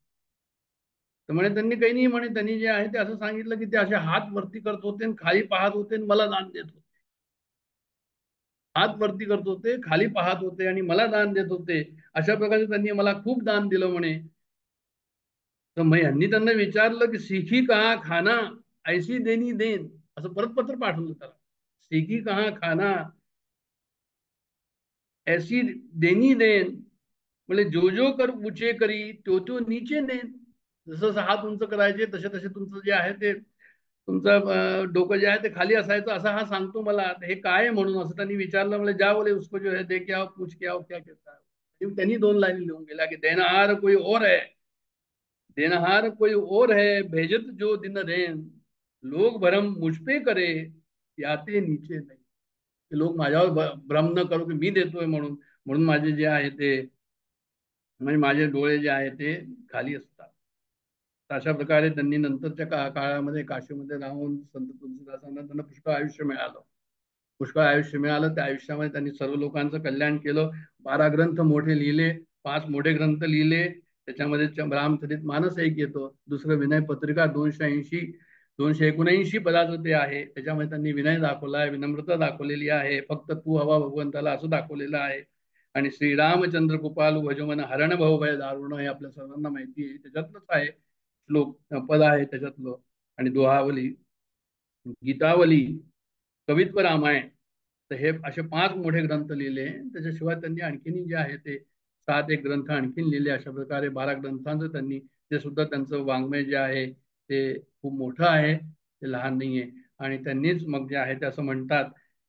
तर म्हणे त्यांनी काही नाही म्हणे, त्यांनी जे आहे ते असं सांगितलं की ते असे हात वरती करत होते आणि खाली पाहत होते आणि मला दान देत होते. हात वरती करत होते, खाली पाहत होते आणि मला दान देत होते. अशा प्रकारे त्यांनी मला खूप दान दिलं म्हणे. तर मग यांनी त्यांना विचारलं की सिखी कहा खाना ऐसी देनी देन, असं परत पत्र पाठवलं त्याला. सिखी कहा खाना ऐसी देनी देन, म्हणजे जो जो कर उचे करी तो तो नीचे नेन. जसं जसं हात उंच करायचे तसे तसे तुमचं जे आहे ते तुमचं डोकं जे आहे ते खाली असायचं, असं हा सांगतो मला. हे काय आहे म्हणून असं त्यांनी विचारलं. म्हणजे ज्या बोले उसको जो है दे के आओ पूछ के आओ क्या कहता है. त्यांनी 2 लाईन लिहून गेल्या की देनहार कोई और है, देनहार कोई और है, भेजत जो दिन रेन, लोग भरम मुझ पे करे, याते नीचे नाही. लोक माझ्यावर भ्रम न करू की मी देतोय म्हणून, म्हणून माझे जे आहे ते, म्हणजे माझे डोळे जे आहे ते खाली असतात. अशा प्रकारे त्यांनी नंतरच्या काळामध्ये काशीमध्ये राहून संत तुलसीदासांना त्यांना पुष्कळ आयुष्य मिळालं. पुष्कळ आयुष्य मिळालं. त्या आयुष्यामध्ये त्यांनी सर्व लोकांचं कल्याण केलं. 12 ग्रंथ मोठे लिहिले, 5 मोठे ग्रंथ लिहिले. त्याच्यामध्ये रामचरित मानस एक येतो, दुसरं विनय पत्रिका 279 पदाचं ते आहे. त्याच्यामध्ये त्यांनी विनय दाखवला आहे, विनम्रता दाखवलेली आहे, फक्त तू हवा भगवंताला असं दाखवलेलं आहे. आणि श्रीरामचंद्र कृपालू भजमन हरण भाऊ भय दारुण हे आपल्या सर्वांना माहिती आहे. त्याच्यातलंच आहे श्लोक, पद आहे त्याच्यातलं. आणि दोहावली, गीतावली, कवित्व रामायण, तर हे असे 5 मोठे ग्रंथ लिहिले. त्याच्याशिवाय त्यांनी आणखीन जे आहे ते 7 एक ग्रंथ आणखीन लिहिले. अशा प्रकारे 12 ग्रंथांचं त्यांनी, ते सुद्धा त्यांचं वाङ्मय जे आहे ते खूप मोठं आहे, ते लहान नाहीये. आणि त्यांनीच मग जे आहे ते असं म्हणतात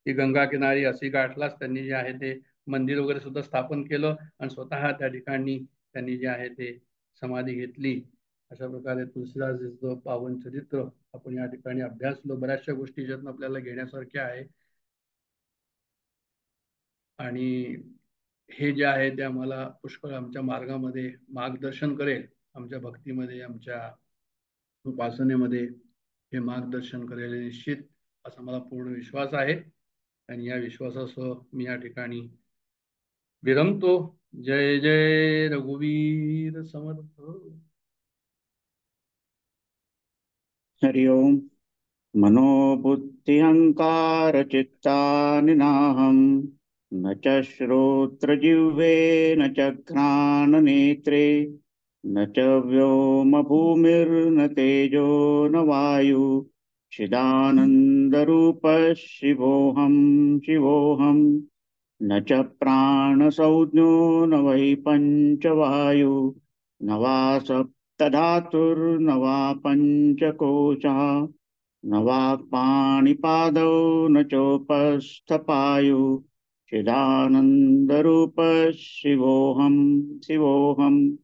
की गंगा किनारी असी गाठलाच त्यांनी जे आहे ते मंदिर वगैरे सुद्धा स्थापन केलं आणि स्वतः त्या ठिकाणी त्यांनी जे आहे ते समाधी घेतली. अशा प्रकारे तुलसीदास पावन चरित्र आपण या ठिकाणी अभ्यासलो. बऱ्याचशा गोष्टी ज्यातून आपल्याला घेण्यासारख्या आहे. आणि हे जे आहे ते आम्हाला पुष्कळ आमच्या मार्गामध्ये मार्गदर्शन करेल, आमच्या भक्तीमध्ये, आमच्या उपासनेमध्ये हे मार्गदर्शन करेल निश्चित, असा मला पूर्ण विश्वास आहे. आणि या विश्वासासह मी या ठिकाणी विरमतो. जय जय रघुवीर समर्थ. हरि ओम. मनोबुद्ध्यहंकार चित्तानि नाहं, न च श्रोत्रजिह्वे न च घ्राणनेत्रे, न च व्योमभूमिर्न तेजो न वायु, चिदानन्दरूपः शिवोऽहं शिवोऽहं. न च प्राणसंज्ञो न वै पञ्चवायु, न वा सप्तधातुर्न वा पञ्चकोशः, न वाक्पाणिपादौ न चोपस्थपायु, चिदानन्दरूपः शिवोऽहं शिवोऽहं.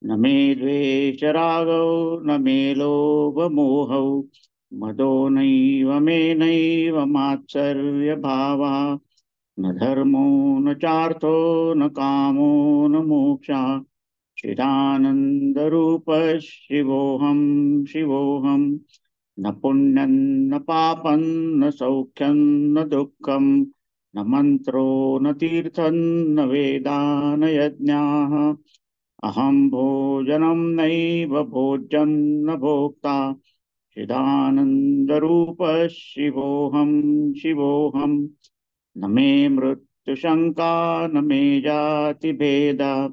न मे द्वेषरागौ न मे लोभमोहौ, मदो नैव मे नैव मात्सर्यभावः, न धर्मो न चार्थो न कामो न मोक्षः, चिदानन्दरूपः शिवोऽहं शिवोऽहं. न पुण्यं न पापं न सौख्यं न दुःखं, न मन्त्रो न तीर्थं न वेदा न यज्ञाः, अहं भोजनं नैव भोज्यं न भोक्ता, चिदानन्दरूपः शिवोऽहं शिवोऽहं. न मे मृत्युशङ्का न मे जातिभेदा,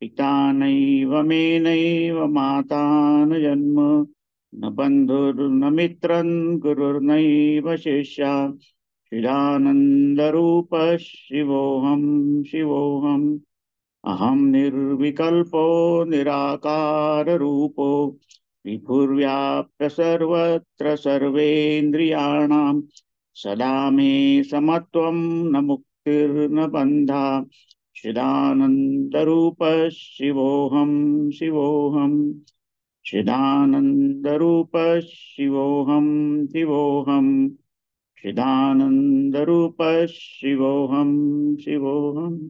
पिता नैव मे नैव माता न जन्म, न बन्धुर्न मित्रं गुरुर्नैव शिष्या, चिदानन्दरूपः शिवोऽहं शिवोऽहम्. अहं निर्विकल्पो निराकाररूपो, विभुर्व्याप्य सर्वत्र सर्वेन्द्रियाणां, सदा मे समत्वं न मुक्तिर्न बन्धा, चिदानन्दरूपः शिवोऽहं शिवोऽहं. चिदानन्दरूपः शिवोऽहं शिवोऽहं. चिदानन्दरूपः शिवोऽहं शिवोऽहम्.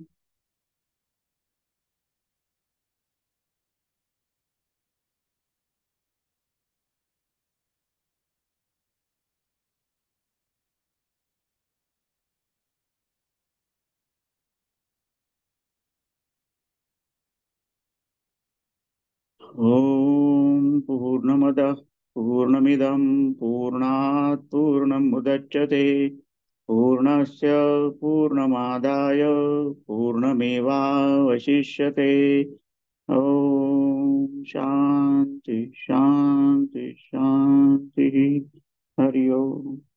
ॐ पूर्णमदः पूर्णमिदं पूर्णात् पूर्णमुदच्यते, पूर्णस्य पूर्णमादाय पूर्णमेवावशिष्यते। ओम शांति शांति शांति। हरि ओम।